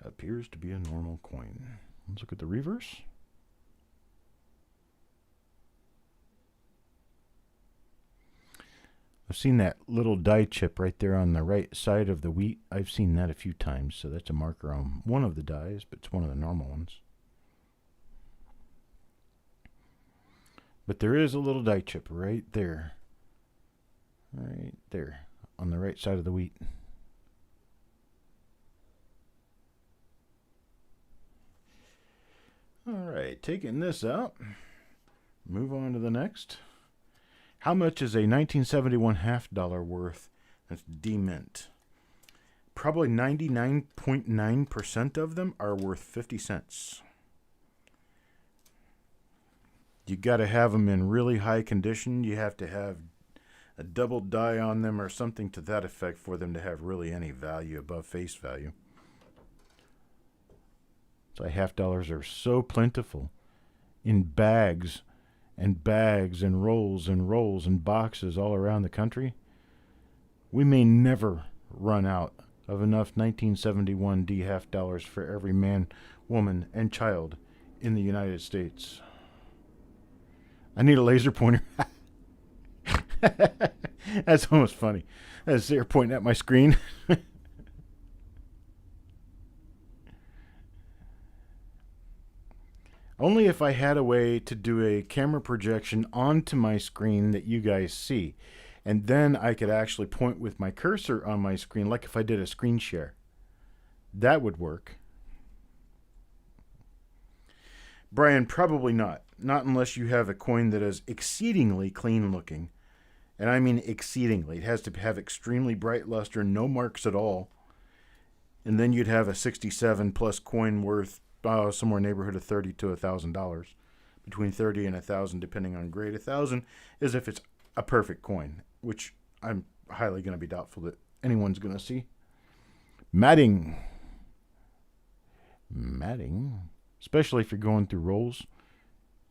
Appears to be a normal coin. Let's look at the reverse. I've seen that little die chip right there on the right side of the wheat. I've seen that a few times, so that's a marker on one of the dies, but it's one of the normal ones. But there is a little die chip right there. Right there on the right side of the wheat. All right, taking this out, move on to the next. How much is a 1971 $half worth? That's D-mint. Probably 99.9% of them are worth 50 cents. You got to have them in really high condition. You have to have a double die on them or something to that effect for them to have really any value above face value. So $half are so plentiful in bags and bags and rolls and boxes all around the country. We may never run out of enough 1971 D half dollars for every man, woman, and child in the United States. I need a laser pointer. That's almost funny. As they're pointing at my screen. Only if I had a way to do a camera projection onto my screen that you guys see. And then I could actually point with my cursor on my screen, like if I did a screen share. That would work. Brian, probably not. Not unless you have a coin that is exceedingly clean looking. And I mean exceedingly. It has to have extremely bright luster, no marks at all. And then you'd have a 67 plus coin worth somewhere in the neighborhood of $30 to $1,000. Between $30 and $1,000 depending on grade. $1,000 is if it's a perfect coin, which I'm highly going to be doubtful that anyone's going to see. Matting. Especially if you're going through rolls,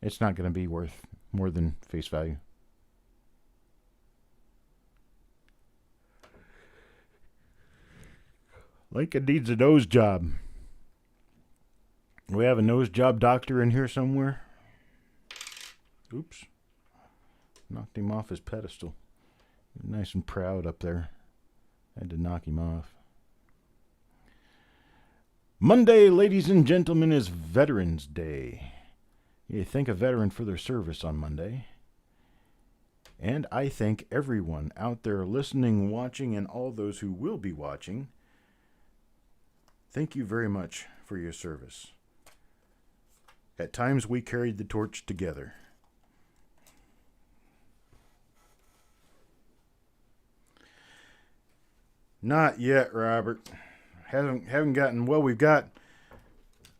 it's not going to be worth more than face value. Lincoln needs a nose job. We have a nose job doctor in here somewhere. Oops. Knocked him off his pedestal. Nice and proud up there. Had to knock him off. Monday, ladies and gentlemen, is Veterans Day. You thank a veteran for their service on Monday. And I thank everyone out there listening, watching, and all those who will be watching. Thank you very much for your service. At times we carried the torch together. Not yet, Robert. Haven't gotten. Well, we've got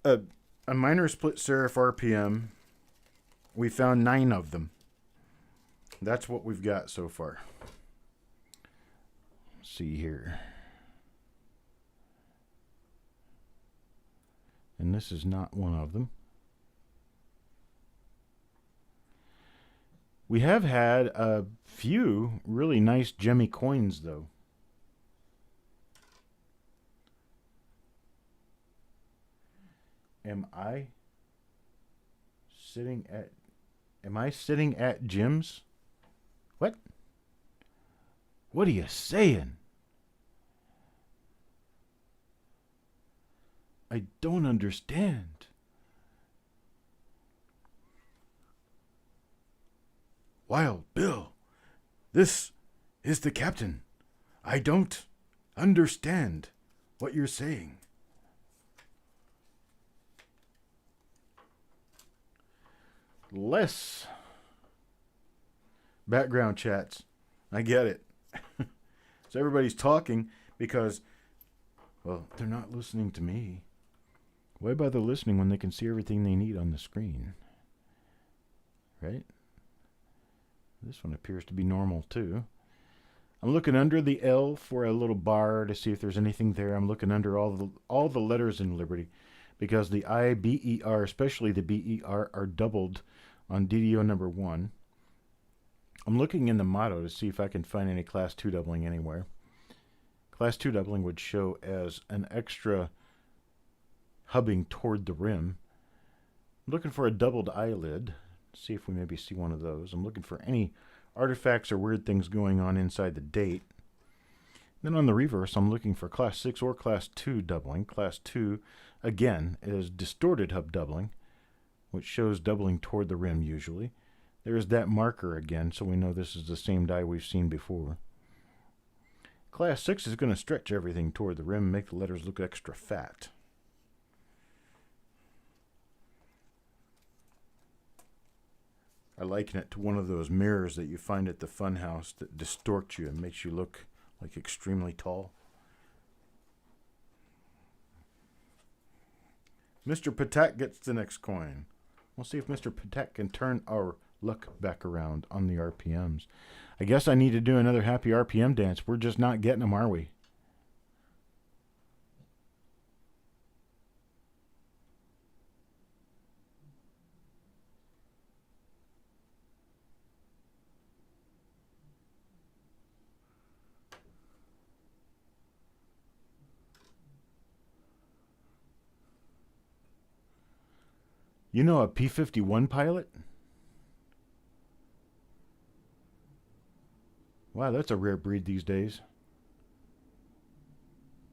a minor split serif RPM. We found 9 of them. That's what we've got so far. Let's see here. And this is not one of them. We have had a few really nice gemmy coins, though. Am I sitting at Jim's? What? What are you saying? I don't understand. Wild Bill, this is the captain. I don't understand what you're saying. Less background chats. I get it. So everybody's talking because, well, they're not listening to me. Why bother listening when they can see everything they need on the screen? Right? This one appears to be normal too. I'm looking under the L for a little bar to see if there's anything there. I'm looking under all the letters in Liberty because the I, B, E, R, especially the B, E, R, are doubled on DDO number 1. I'm looking in the motto to see if I can find any class 2 doubling anywhere. Class 2 doubling would show as an extra hubbing toward the rim. I'm looking for a doubled eyelid. See if we maybe see one of those. I'm looking for any artifacts or weird things going on inside the date. Then on the reverse, I'm looking for class 6 or class 2 doubling. Class 2, again, is distorted hub doubling, which shows doubling toward the rim usually. There's that marker again, so we know this is the same die we've seen before. Class 6 is going to stretch everything toward the rim and make the letters look extra fat. I liken it to one of those mirrors that you find at the fun house that distorts you and makes you look like extremely tall. Mr. Patak gets the next coin. We'll see if Mr. Patek can turn our luck back around on the RPMs. I guess I need to do another happy RPM dance. We're just not getting them, are we? You know a P-51 pilot? Wow, that's a rare breed these days.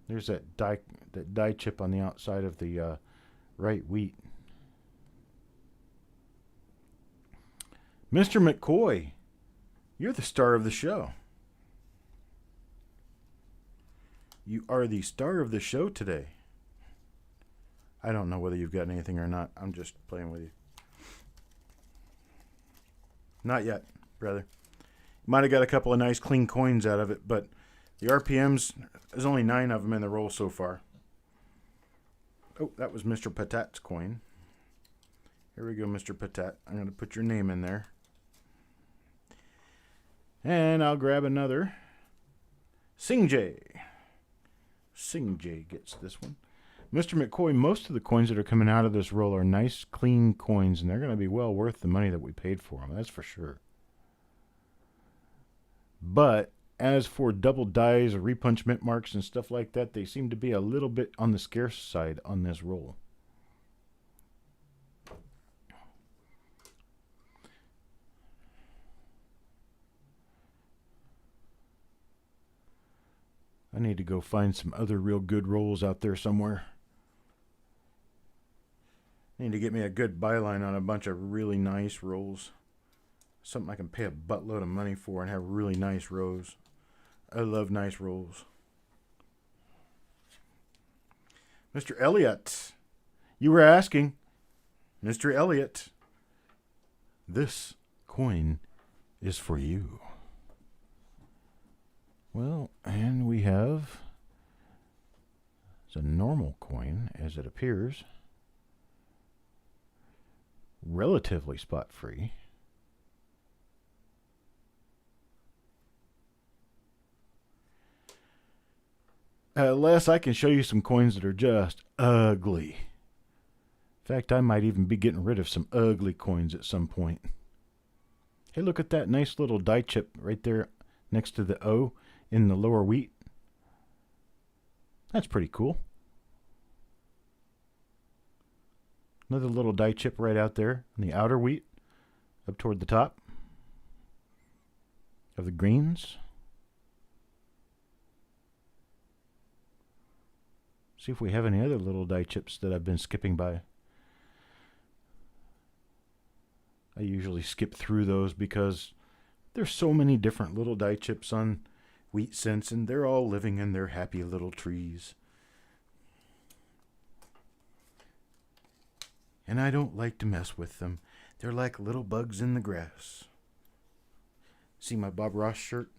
There's that die chip on the outside of the right wheat. Mr. McCoy, you're the star of the show. You are the star of the show today. I don't know whether you've got anything or not. I'm just playing with you. Not yet, brother. Might have got a couple of nice clean coins out of it, but the RPMs, there's only 9 of them in the roll so far. Oh, that was Mr. Patat's coin. Here we go, Mr. Patat. I'm going to put your name in there. And I'll grab another. Sing J. Sing J gets this one. Mr. McCoy, most of the coins that are coming out of this roll are nice, clean coins, and they're going to be well worth the money that we paid for them. That's for sure. But as for double dies or repunch mint marks and stuff like that, they seem to be a little bit on the scarce side on this roll. I need to go find some other real good rolls out there somewhere. I need to get me a good byline on a bunch of really nice rolls. Something I can pay a buttload of money for and have really nice rows. I love nice rolls. Mr. Elliott, you were asking. Mr. Elliott, this coin is for you. Well, and we have, it's a normal coin as it appears. Relatively spot free. Les, I can show you some coins that are just ugly. In fact, I might even be getting rid of some ugly coins at some point. Hey, look at that nice little die chip right there next to the O in the lower wheat. That's pretty cool. Another little die chip right out there in the outer wheat up toward the top of the greens. See if we have any other little die chips that I've been skipping by. I usually skip through those because there's so many different little die chips on Wheat Sense, and they're all living in their happy little trees. And I don't like to mess with them. They're like little bugs in the grass. See my Bob Ross shirt?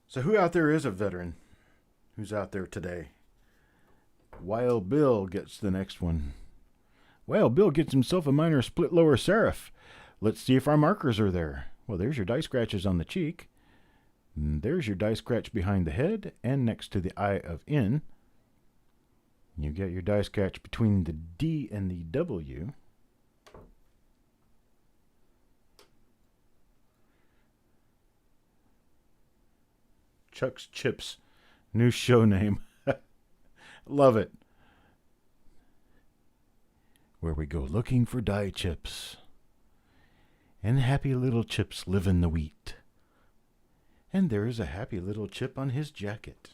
So who out there is a veteran? Who's out there today? Wild Bill gets the next one. Wild Bill gets himself a minor split lower serif. Let's see if our markers are there. Well, there's your die scratches on the cheek. And there's your die scratch behind the head and next to the eye of in. You get your die scratch between the D and the W. Chuck's Chips, new show name. Love it. Where we go looking for die chips. And happy little chips live in the wheat. And there is a happy little chip on his jacket.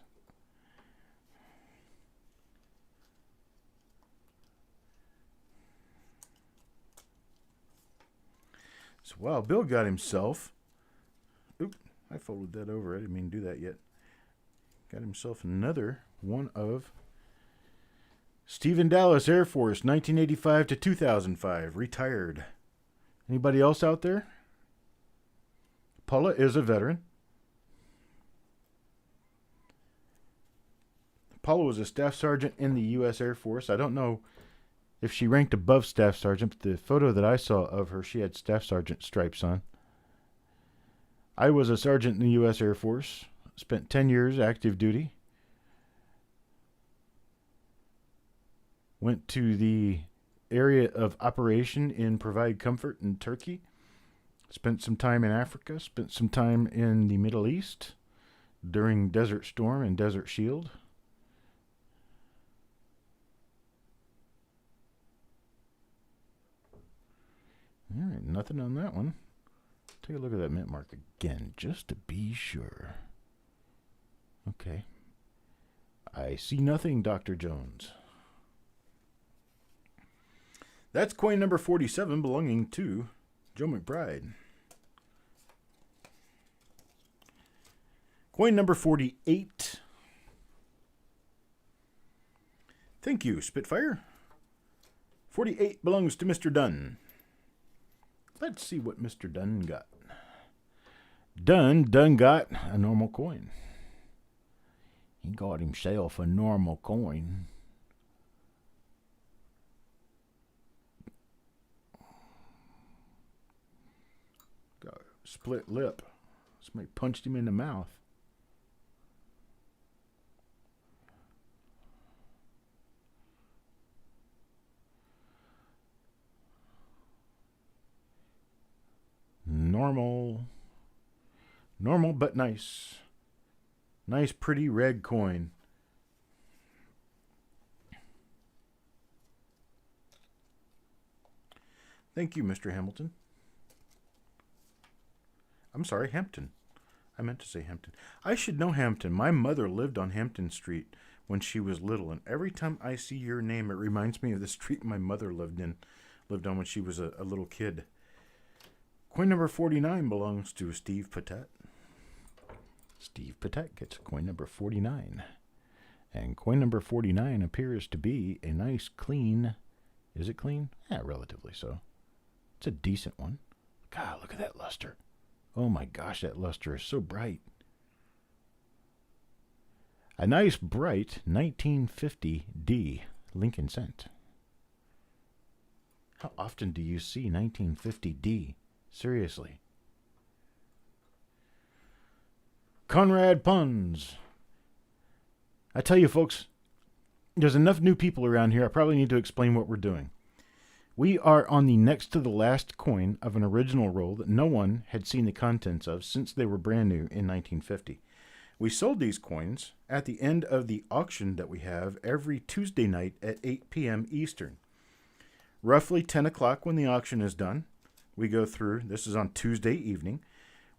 So, wow, Bill got himself... Oop, I folded that over. I didn't mean to do that yet. Got himself another one of Stephen Dallas, Air Force, 1985 to 2005, retired. Anybody else out there? Paula is a veteran. Paula was a staff sergeant in the U.S. Air Force. I don't know if she ranked above staff sergeant, but the photo that I saw of her, she had staff sergeant stripes on. I was a sergeant in the U.S. Air Force. Spent 10 years active duty. Went to the area of operation in Provide Comfort in Turkey. Spent some time in Africa. Spent some time in the Middle East during Desert Storm and Desert Shield. All right, nothing on that one. Take a look at that mint mark again, just to be sure. Okay. I see nothing, Dr. Jones. That's coin number 47 belonging to Joe McBride. Coin number 48. Thank you, Spitfire. 48 belongs to Mr. Dunn. Let's see what Mr. Dunn got. Dunn got a normal coin. He got himself a normal coin. Got a split lip. Somebody punched him in the mouth. Normal but nice. Nice pretty red coin. Thank you, Mr. Hamilton. I'm sorry, Hampton. I meant to say Hampton. I should know Hampton. My mother lived on Hampton Street when she was little, and every time I see your name, it reminds me of the street my mother lived on when she was a little kid. Coin number 49 belongs to Steve Patet. Steve Patet gets coin number 49. And coin number 49 appears to be a nice clean... Is it clean? Yeah, relatively so. It's a decent one. God, look at that luster. Oh my gosh, that luster is so bright. A nice bright 1950D Lincoln cent. How often do you see 1950D? Seriously. Conrad Puns. I tell you, folks, there's enough new people around here. I probably need to explain what we're doing. We are on the next to the last coin of an original roll that no one had seen the contents of since they were brand new in 1950. We sold these coins at the end of the auction that we have every Tuesday night at 8 p.m. Eastern. Roughly 10 o'clock when the auction is done, we go through, this is on Tuesday evening,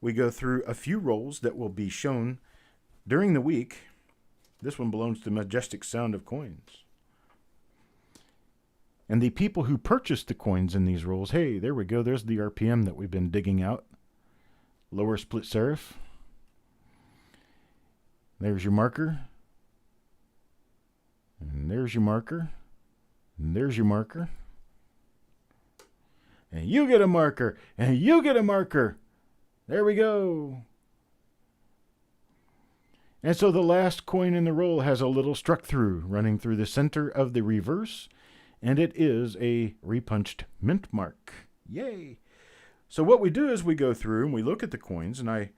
we go through a few rolls that will be shown during the week. This one belongs to Majestic Sound of Coins. And the people who purchased the coins in these rolls, hey, there we go, there's the RPM that we've been digging out. Lower split serif. There's your marker. And there's your marker. And there's your marker. And you get a marker. And you get a marker. There we go. And so the last coin in the roll has a little struck through running through the center of the reverse. And it is a repunched mint mark. Yay. So what we do is we go through and we look at the coins, and I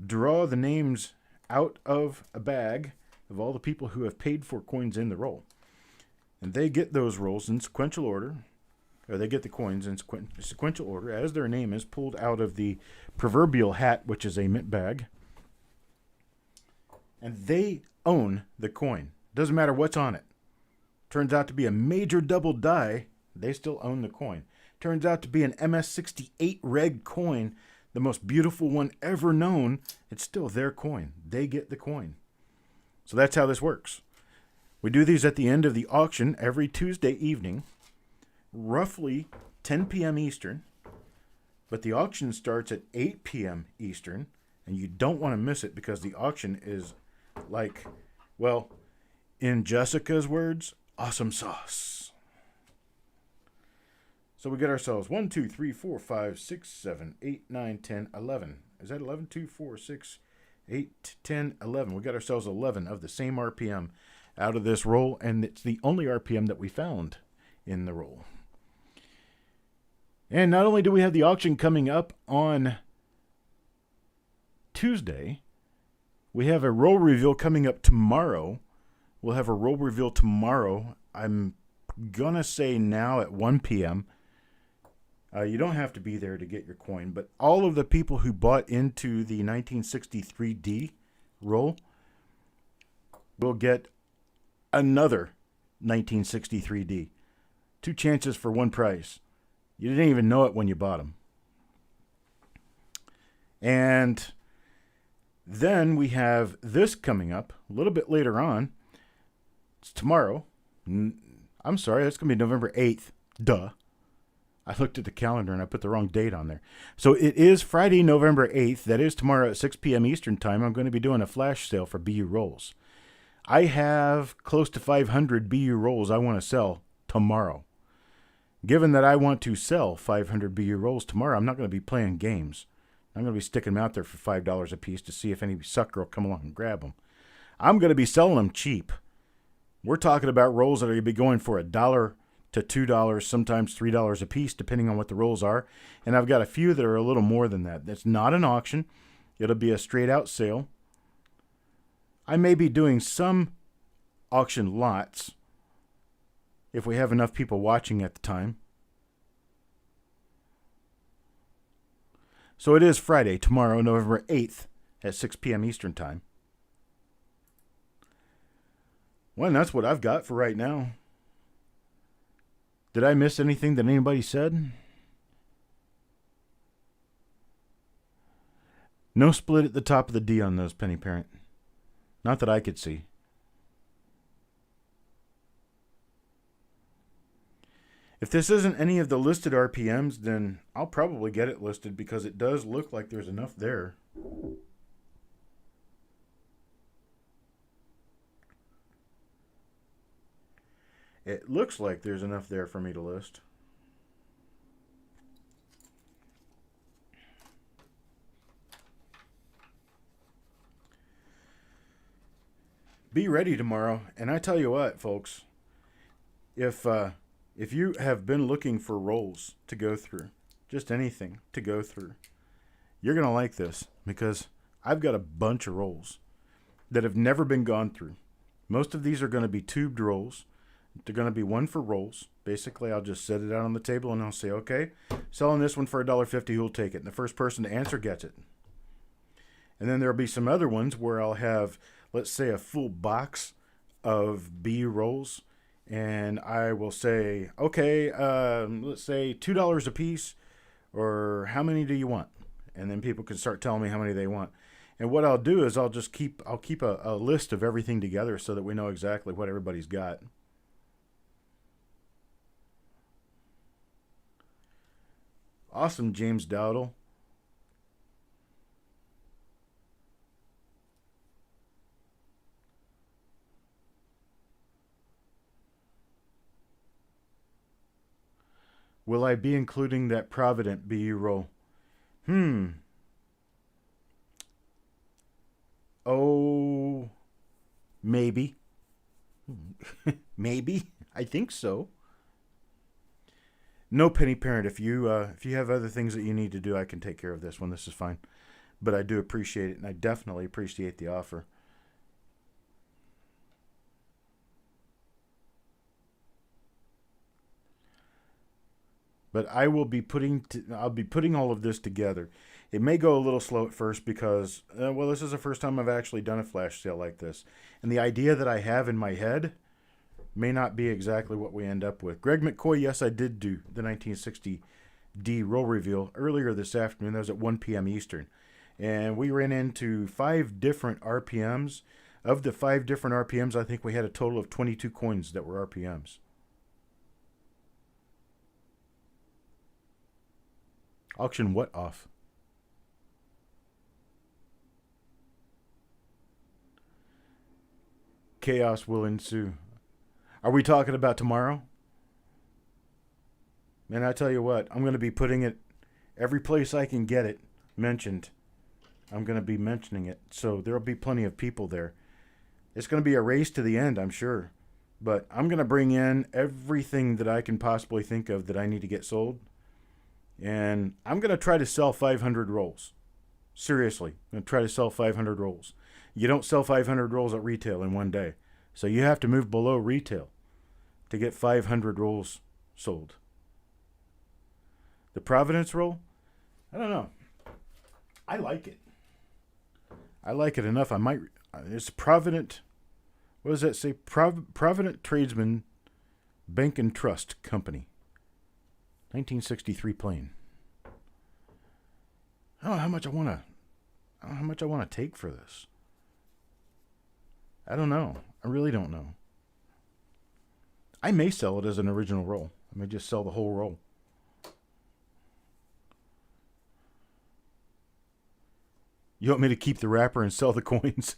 draw the names out of a bag of all the people who have paid for coins in the roll. And they get those rolls in sequential order, or they get the coins in sequential order as their name is pulled out of the proverbial hat, which is a mint bag. And they own the coin. Doesn't matter what's on it. Turns out to be a major double die, they still own the coin. Turns out to be an MS-68 red coin, the most beautiful one ever known. It's still their coin. They get the coin. So that's how this works. We do these at the end of the auction every Tuesday evening, roughly 10 p.m. Eastern. But the auction starts at 8 p.m. Eastern, and you don't want to miss it because the auction is like, well, in Jessica's words, awesome sauce. So we get ourselves 1, 2, 3, 4, 5, 6, 7, 8, 9, 10, 11. Is that 11? 2, 4, 6, 8, 10, 11. We got ourselves 11 of the same RPM. out of this roll, and it's the only RPM that we found in the roll. And not only do we have the auction coming up on Tuesday, we have a roll reveal coming up tomorrow. We'll have a roll reveal tomorrow. I'm going to say now at 1 p.m. You don't have to be there to get your coin, but all of the people who bought into the 1963D roll will get another 1963D. 2 chances for 1 price. You didn't even know it when you bought them. And then we have this coming up a little bit later on. It's tomorrow. I'm sorry, that's going to be November 8th. Duh. I looked at the calendar and I put the wrong date on there. So it is Friday, November 8th. That is tomorrow at 6 p.m. Eastern Time. I'm going to be doing a flash sale for BU rolls. I have close to 500 BU rolls I want to sell tomorrow. Given that I want to sell 500 BU rolls tomorrow, I'm not going to be playing games. I'm going to be sticking them out there for $5 a piece to see if any sucker will come along and grab them. I'm going to be selling them cheap. We're talking about rolls that are going to be going for $1 to $2, sometimes $3 a piece, depending on what the rolls are. And I've got a few that are a little more than that. That's not an auction. It'll be a straight out sale. I may be doing some auction lots if we have enough people watching at the time. So it is Friday, tomorrow, November 8th at 6 p.m. Eastern Time. Well, and that's what I've got for right now. Did I miss anything that anybody said? No split at the top of the D on those, Penny Parent. Not that I could see. If this isn't any of the listed RPMs, then I'll probably get it listed because it does look like there's enough there. It looks like there's enough there for me to list. Be ready tomorrow. And I tell you what, folks, if you have been looking for rolls to go through, just anything to go through, you're going to like this because I've got a bunch of rolls that have never been gone through. Most of these are going to be tubed rolls. They're going to be one for rolls. Basically, I'll just set it out on the table and I'll say, okay, selling this one for $1.50, who'll take it? And the first person to answer gets it. And then there'll be some other ones where I'll have, let's say, a full box of BU rolls. And I will say, okay, let's say $2 a piece, or how many do you want? And then people can start telling me how many they want. And what I'll do is I'll keep a list of everything together so that we know exactly what everybody's got. Awesome, James Dowdle. Will I be including that Provident BU roll? Oh, maybe. Maybe. I think so. No, Penny Parent. If you have other things that you need to do, I can take care of this one. This is fine. But I do appreciate it, and I definitely appreciate the offer. But I'll be putting all of this together. It may go a little slow at first because, this is the first time I've actually done a flash sale like this. And the idea that I have in my head may not be exactly what we end up with. Greg McCoy, yes, I did do the 1960D roll reveal earlier this afternoon. That was at 1 p.m. Eastern. And we ran into 5 different RPMs. Of the 5 different RPMs, I think we had a total of 22 coins that were RPMs. Auction what off? Chaos will ensue. Are we talking about tomorrow? And I tell you what, I'm going to be putting it every place I can get it mentioned. I'm going to be mentioning it. So there'll be plenty of people there. It's going to be a race to the end, I'm sure. But I'm going to bring in everything that I can possibly think of that I need to get sold. And I'm going to try to sell 500 rolls. Seriously, I'm going to try to sell 500 rolls. You don't sell 500 rolls at retail in one day. So you have to move below retail to get 500 rolls sold. The Providence roll? I don't know. I like it. I like it enough. I might. It's Provident. What does that say? Provident Tradesman Bank and Trust Company. 1963 plain. I don't know how much I want to. I don't know how much I want to take for this. I don't know. I really don't know. I may sell it as an original roll. I may just sell the whole roll. You want me to keep the wrapper and sell the coins?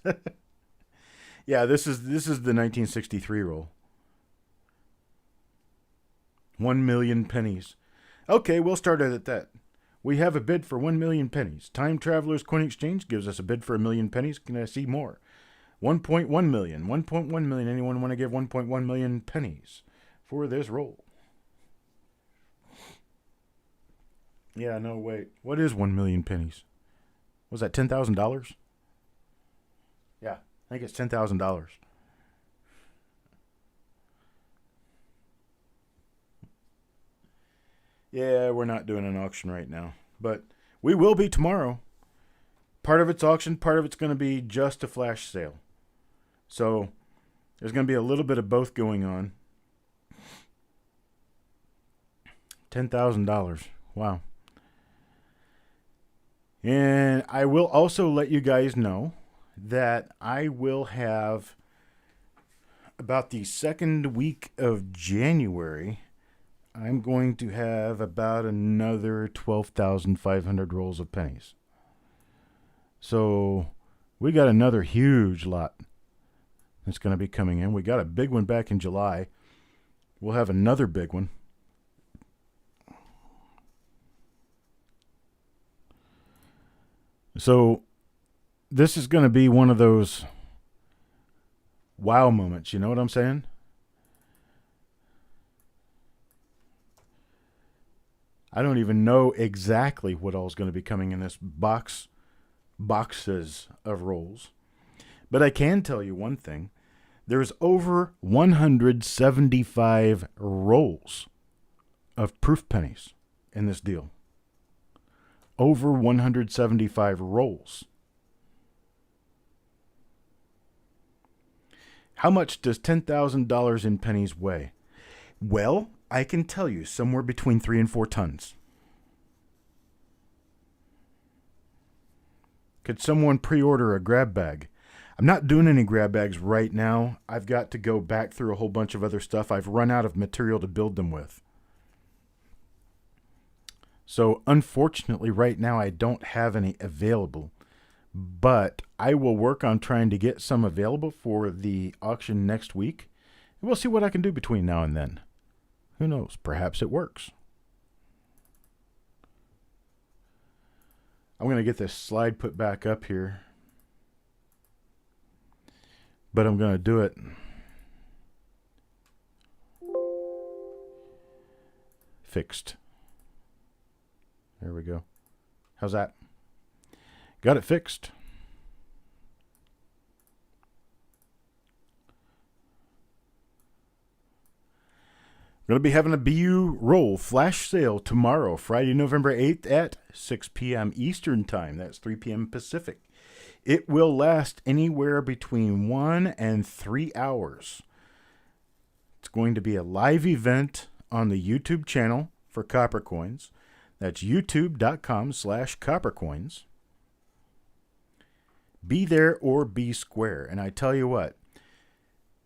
Yeah, this is the 1963 roll. 1 million pennies. Okay, we'll start it at that. We have a bid for 1 million pennies. Time Travelers Coin Exchange gives us a bid for 1 million pennies. Can I see more? 1.1 million. 1.1 million. Anyone want to give 1.1 million pennies for this roll? Yeah, no, wait. What is 1 million pennies? Was that $10,000? Yeah, I think it's $10,000. Yeah, we're not doing an auction right now, but we will be tomorrow. Part of it's auction, part of it's going to be just a flash sale. So there's going to be a little bit of both going on. $10,000. Wow. And I will also let you guys know that I will have about the second week of January, I'm going to have about another 12,500 rolls of pennies. So we got another huge lot that's going to be coming in. We got a big one back in July. We'll have another big one. So this is going to be one of those wow moments. You know what I'm saying? I don't even know exactly what all is going to be coming in this boxes of rolls. But I can tell you one thing. There's over 175 rolls of proof pennies in this deal. Over 175 rolls. How much does $10,000 in pennies weigh? Well, I can tell you somewhere between 3 and 4 tons. Could someone pre-order a grab bag? I'm not doing any grab bags right now. I've got to go back through a whole bunch of other stuff. I've run out of material to build them with. So unfortunately, right now, I don't have any available. But I will work on trying to get some available for the auction next week. And we'll see what I can do between now and then. Who knows? Perhaps it works. I'm going to get this slide put back up here. But I'm going to do it fixed. There we go. How's that? Got it fixed. Going to be having a BU roll flash sale tomorrow, Friday, November 8th at 6 p.m. Eastern Time. That's 3 p.m. Pacific. It will last anywhere between 1 and 3 hours. It's going to be a live event on the YouTube channel for Coppercoins. That's youtube.com/Coppercoins. Be there or be square. And I tell you what,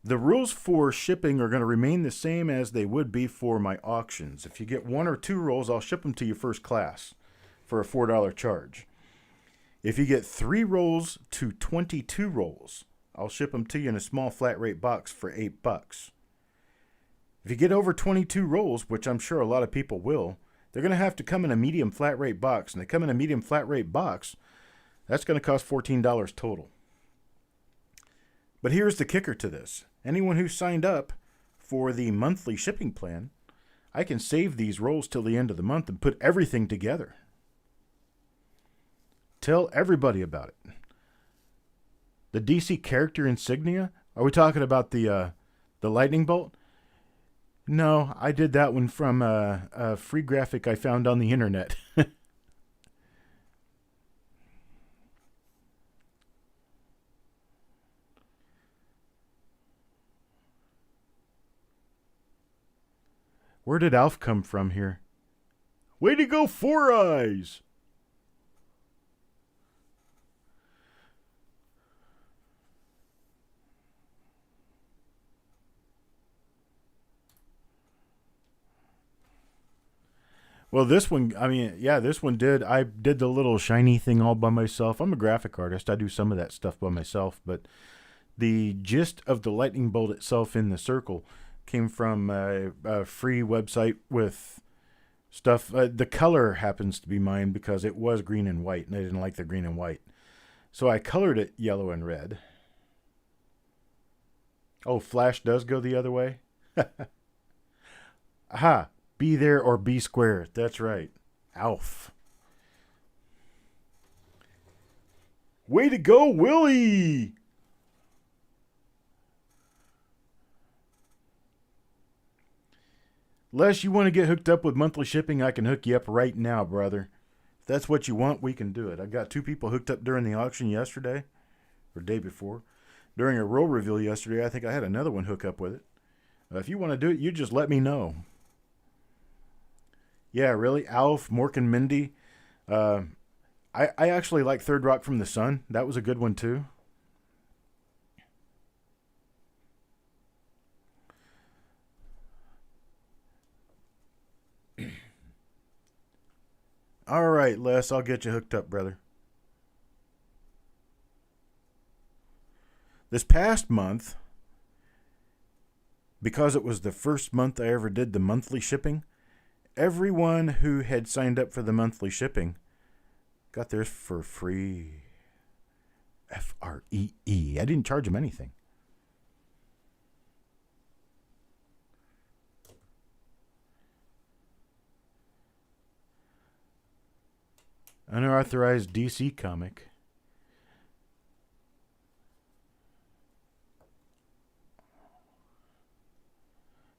the rules for shipping are going to remain the same as they would be for my auctions. If you get 1 or 2 rolls, I'll ship them to you first class for a $4 charge. If you get 3 rolls to 22 rolls, I'll ship them to you in a small flat rate box for $8. If you get over 22 rolls, which I'm sure a lot of people will, they're going to have to come in a medium flat rate box. And they come in a medium flat rate box, that's going to cost $14 total. But here's the kicker to this. Anyone who signed up for the monthly shipping plan, I can save these rolls till the end of the month and put everything together. Tell everybody about it. The DC character insignia? Are we talking about the lightning bolt? No, I did that one from a free graphic I found on the internet. Where did Alf come from here? Way to go, Four Eyes! Well, this one, this one did. I did the little shiny thing all by myself. I'm a graphic artist. I do some of that stuff by myself. But the gist of the lightning bolt itself in the circle came from a free website with stuff. The color happens to be mine because it was green and white, and I didn't like the green and white. So I colored it yellow and red. Oh, Flash does go the other way? Aha! Be there or be square. That's right. Alf. Way to go, Willie! Les, you want to get hooked up with monthly shipping? I can hook you up right now, brother. If that's what you want, we can do it. I got 2 people hooked up during the auction yesterday, or day before. During a roll reveal yesterday, I think I had another one hook up with it. If you want to do it, you just let me know. Yeah, really? Alf, Mork and Mindy. I actually like Third Rock from the Sun. That was a good one, too. All right, Les, I'll get you hooked up, brother. This past month, because it was the first month I ever did the monthly shipping, everyone who had signed up for the monthly shipping got theirs for free. Free. I didn't charge them anything. Unauthorized DC comic.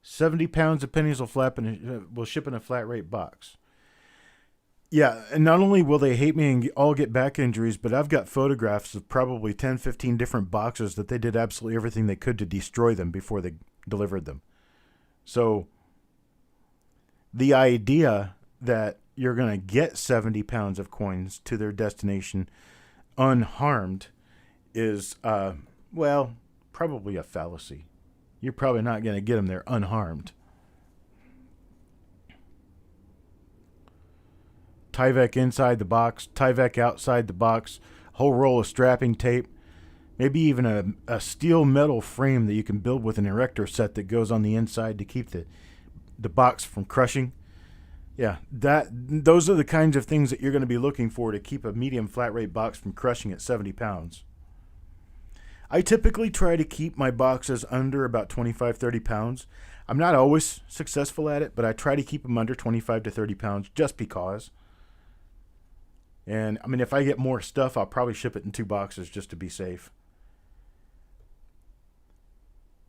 £70 of pennies will ship in a flat rate box. Yeah, and not only will they hate me and all get back injuries, but I've got photographs of probably 10, 15 different boxes that they did absolutely everything they could to destroy them before they delivered them. So the idea that you're going to get 70 pounds of coins to their destination unharmed is, probably a fallacy. You're probably not going to get them there unharmed. Tyvek inside the box, Tyvek outside the box, whole roll of strapping tape, maybe even a steel metal frame that you can build with an erector set that goes on the inside to keep the box from crushing. Yeah, those are the kinds of things that you're going to be looking for to keep a medium flat rate box from crushing at 70 pounds. I typically try to keep my boxes under about 25, 30 pounds. I'm not always successful at it, but I try to keep them under 25 to 30 pounds just because. And, if I get more stuff, I'll probably ship it in 2 boxes just to be safe.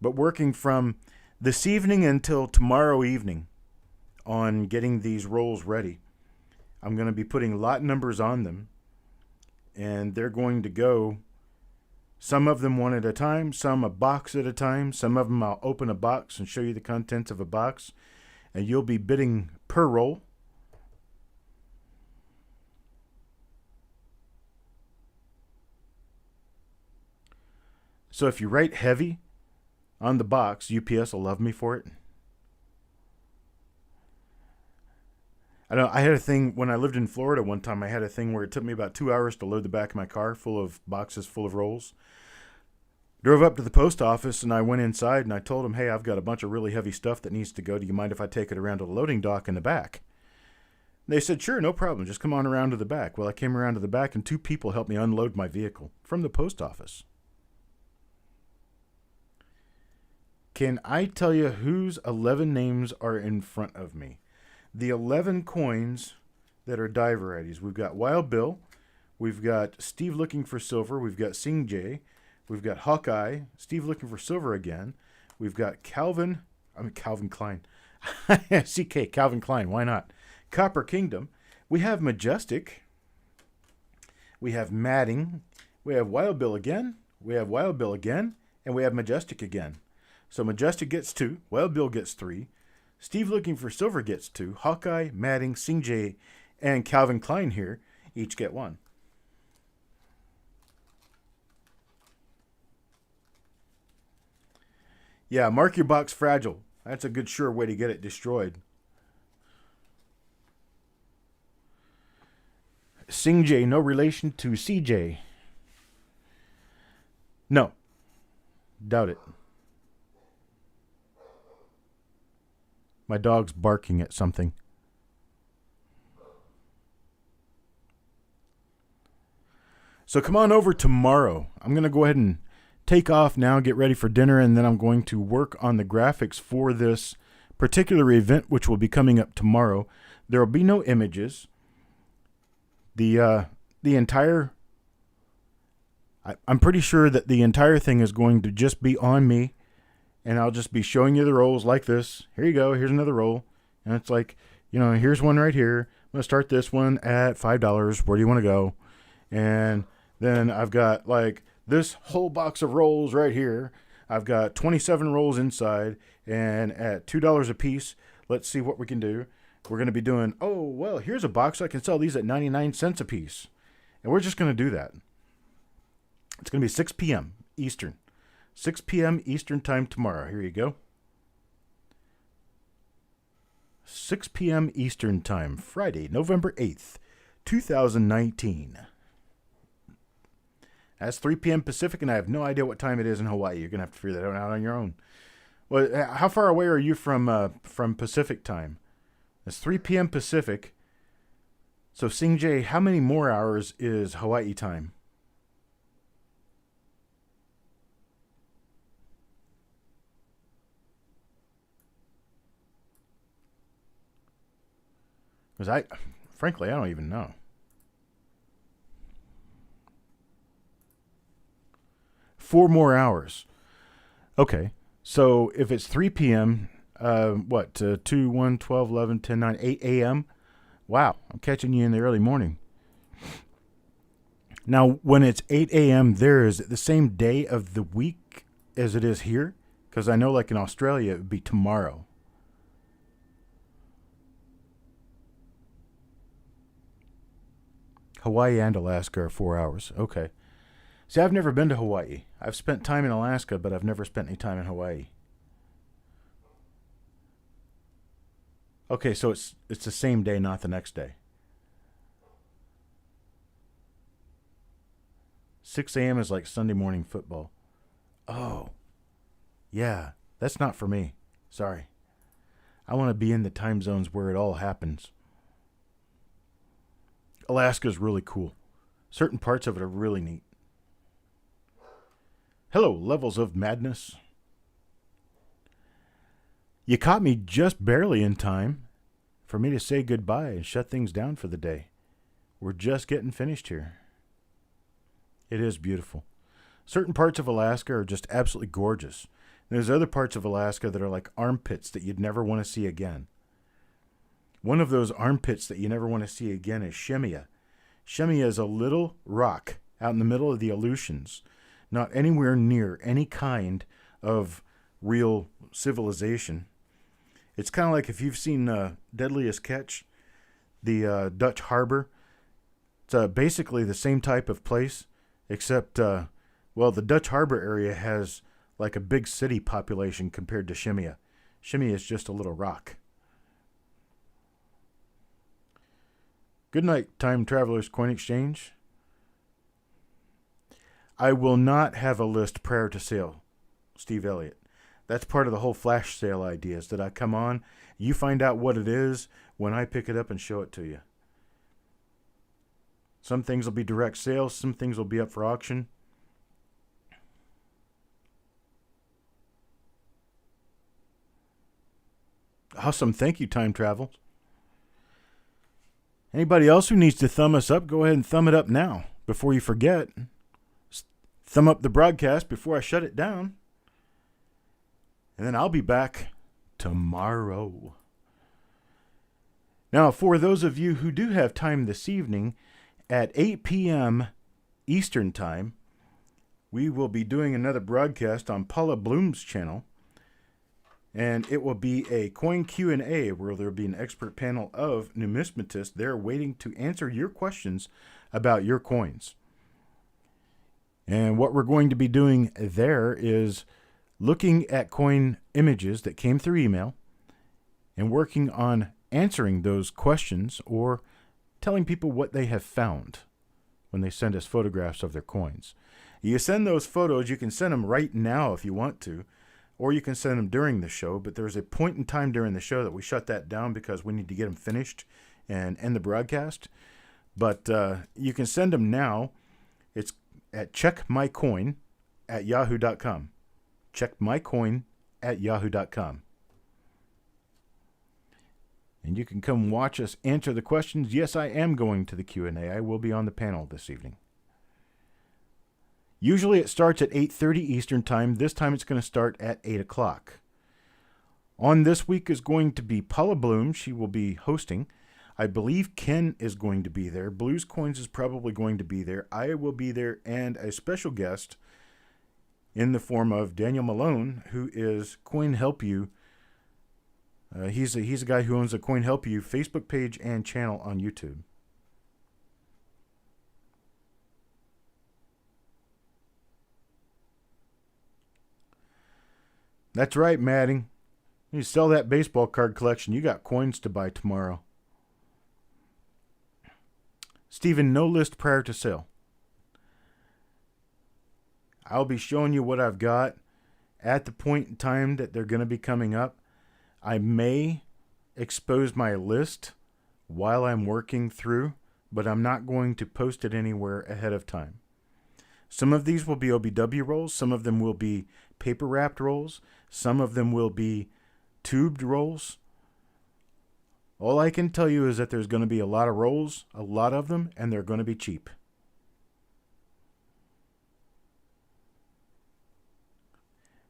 But working from this evening until tomorrow evening on getting these rolls ready, I'm going to be putting lot numbers on them. And they're going to go, some of them one at a time, some a box at a time. Some of them I'll open a box and show you the contents of a box. And you'll be bidding per roll. So if you write heavy on the box, UPS will love me for it. I had a thing when I lived in Florida one time. I had a thing where it took me about 2 hours to load the back of my car full of boxes full of rolls. Drove up to the post office and I went inside and I told them, hey, I've got a bunch of really heavy stuff that needs to go. Do you mind if I take it around to the loading dock in the back? They said, sure, no problem. Just come on around to the back. Well, I came around to the back and 2 people helped me unload my vehicle from the post office. Can I tell you whose 11 names are in front of me? The 11 coins that are die varieties. We've got Wild Bill. We've got Steve looking for silver. We've got Sing Jay. We've got Hawkeye. Steve looking for silver again. We've got Calvin Klein. CK, Calvin Klein. Why not? Copper Kingdom. We have Majestic. We have Matting. We have Wild Bill again. We have Wild Bill again. And we have Majestic again. So Majestic gets 2. Wild Bill gets 3. Steve looking for silver gets 2. Hawkeye, Matting, Sing Jay, and Calvin Klein here each get 1. Yeah, mark your box fragile. That's a good sure way to get it destroyed. Sing Jay, no relation to CJ. No. Doubt it. My dog's barking at something. So come on over tomorrow. I'm going to go ahead and take off now, get ready for dinner, and then I'm going to work on the graphics for this particular event, which will be coming up tomorrow. There will be no images. The entire... I'm pretty sure that the entire thing is going to just be on me, and I'll just be showing you the rolls like this. Here you go. Here's another roll. And it's like, here's one right here. I'm going to start this one at $5. Where do you want to go? And then I've got like this whole box of rolls right here. I've got 27 rolls inside, and at $2 a piece, let's see what we can do. We're going to be doing, here's a box. I can sell these at 99 cents a piece. And we're just going to do that. It's going to be 6 p.m. Eastern. 6 p.m. Eastern time tomorrow. Here you go. 6 p.m. Eastern time, Friday, November 8th, 2019. That's 3 p.m. Pacific, and I have no idea what time it is in Hawaii. You're going to have to figure that out on your own. Well, how far away are you from Pacific time? It's 3 p.m. Pacific. So, Sing Jay, how many more hours is Hawaii time? Because frankly, I don't even know. Four more hours. Okay. So if it's 3 p.m., 2, 1, 12, 11, 10, 9, 8 a.m.? Wow, I'm catching you in the early morning. Now, when it's 8 a.m. there, is it the same day of the week as it is here? Because I know like in Australia, it would be tomorrow. Hawaii and Alaska are 4 hours. Okay. See, I've never been to Hawaii. I've spent time in Alaska, but I've never spent any time in Hawaii. Okay, so it's the same day, not the next day. 6 a.m. is like Sunday morning football. Oh, yeah, that's not for me. Sorry. I want to be in the time zones where it all happens. Alaska's really cool. Certain parts of it are really neat. Hello, levels of madness. You caught me just barely in time for me to say goodbye and shut things down for the day. We're just getting finished here. It is beautiful. Certain parts of Alaska are just absolutely gorgeous. And there's other parts of Alaska that are like armpits that you'd never want to see again. One of those armpits that you never want to see again is Shemia. Shemia is a little rock out in the middle of the Aleutians, not anywhere near any kind of real civilization. It's kind of like if you've seen Deadliest Catch, the Dutch harbor. It's basically the same type of place, except, the Dutch harbor area has like a big city population compared to Shemia. Shemia is just a little rock. Good night, Time Travelers Coin Exchange. I will not have a list prior to sale, Steve Elliott. That's part of the whole flash sale idea, is that I come on, you find out what it is when I pick it up and show it to you. Some things will be direct sales, some things will be up for auction. Awesome. Thank you, Time Travel. Anybody else who needs to thumb us up, go ahead and thumb it up now before you forget. Thumb up the broadcast before I shut it down. And then I'll be back tomorrow. Now, for those of you who do have time this evening, at 8 p.m. Eastern Time, we will be doing another broadcast on Paula Bloom's channel. And it will be a coin Q&A where there will be an expert panel of numismatists there waiting to answer your questions about your coins. And what we're going to be doing there is looking at coin images that came through email and working on answering those questions or telling people what they have found when they send us photographs of their coins. You send those photos, you can send them right now if you want to, or you can send them during the show, but there's a point in time during the show that we shut that down because we need to get them finished and end the broadcast. But you can send them now. It's at checkmycoin@yahoo.com. Checkmycoin@yahoo.com. And you can come watch us answer the questions. Yes, I am going to the Q&A. I will be on the panel this evening. Usually it starts at 8:30 Eastern Time. This time it's going to start at 8 o'clock. On this week is going to be Paula Bloom. She will be hosting. I believe Ken is going to be there. Blues Coins is probably going to be there. I will be there, and a special guest in the form of Daniel Malone, who is Coin Help You. He's a guy who owns a Coin Help You Facebook page and channel on YouTube. That's right, Madding. You sell that baseball card collection. You got coins to buy tomorrow. Stephen, no list prior to sale. I'll be showing you what I've got at the point in time that they're going to be coming up. I may expose my list while I'm working through, but I'm not going to post it anywhere ahead of time. Some of these will be OBW rolls. Some of them will be paper wrapped rolls. Some of them will be tubed rolls. All I can tell you is that there's going to be a lot of rolls, a lot of them, and they're going to be cheap.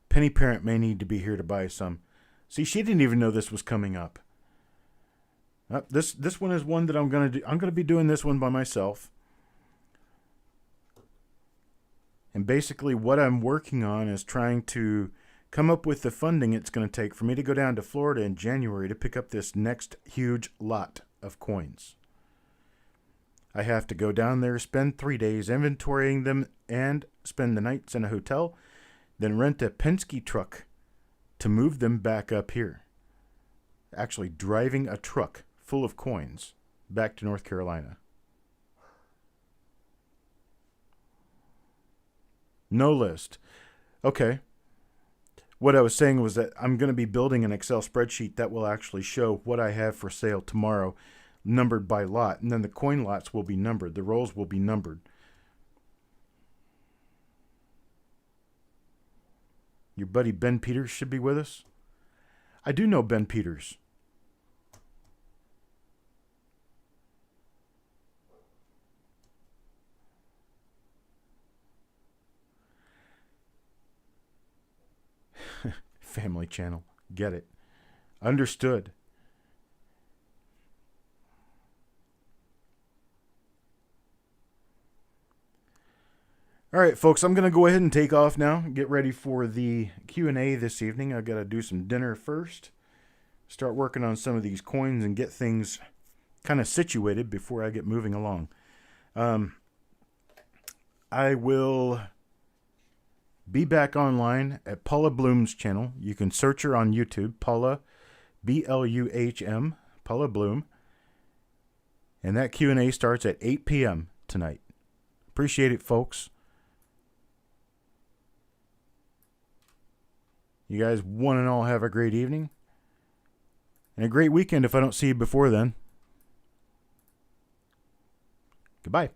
Penny Parent may need to be here to buy some. See, she didn't even know this was coming up. This one is one that I'm going to do. I'm going to be doing this one by myself. And basically what I'm working on is trying to come up with the funding it's going to take for me to go down to Florida in January to pick up this next huge lot of coins. I have to go down there, spend 3 days inventorying them, and spend the nights in a hotel, then rent a Penske truck to move them back up here. Actually driving a truck full of coins back to North Carolina. No list. Okay. What I was saying was that I'm going to be building an Excel spreadsheet that will actually show what I have for sale tomorrow, numbered by lot. And then the coin lots will be numbered. The rolls will be numbered. Your buddy Ben Peters should be with us. I do know Ben Peters. Family channel. Get it. Understood. All right, folks, I'm going to go ahead and take off now. Get ready for the Q&A this evening. I've got to do some dinner first. Start working on some of these coins and get things kind of situated before I get moving along. I will be back online at Paula Bloom's channel. You can search her on YouTube, Paula, B-L-U-H-M, Paula Bloom. And that Q&A starts at 8 p.m. tonight. Appreciate it, folks. You guys, one and all, have a great evening. And a great weekend if I don't see you before then. Goodbye.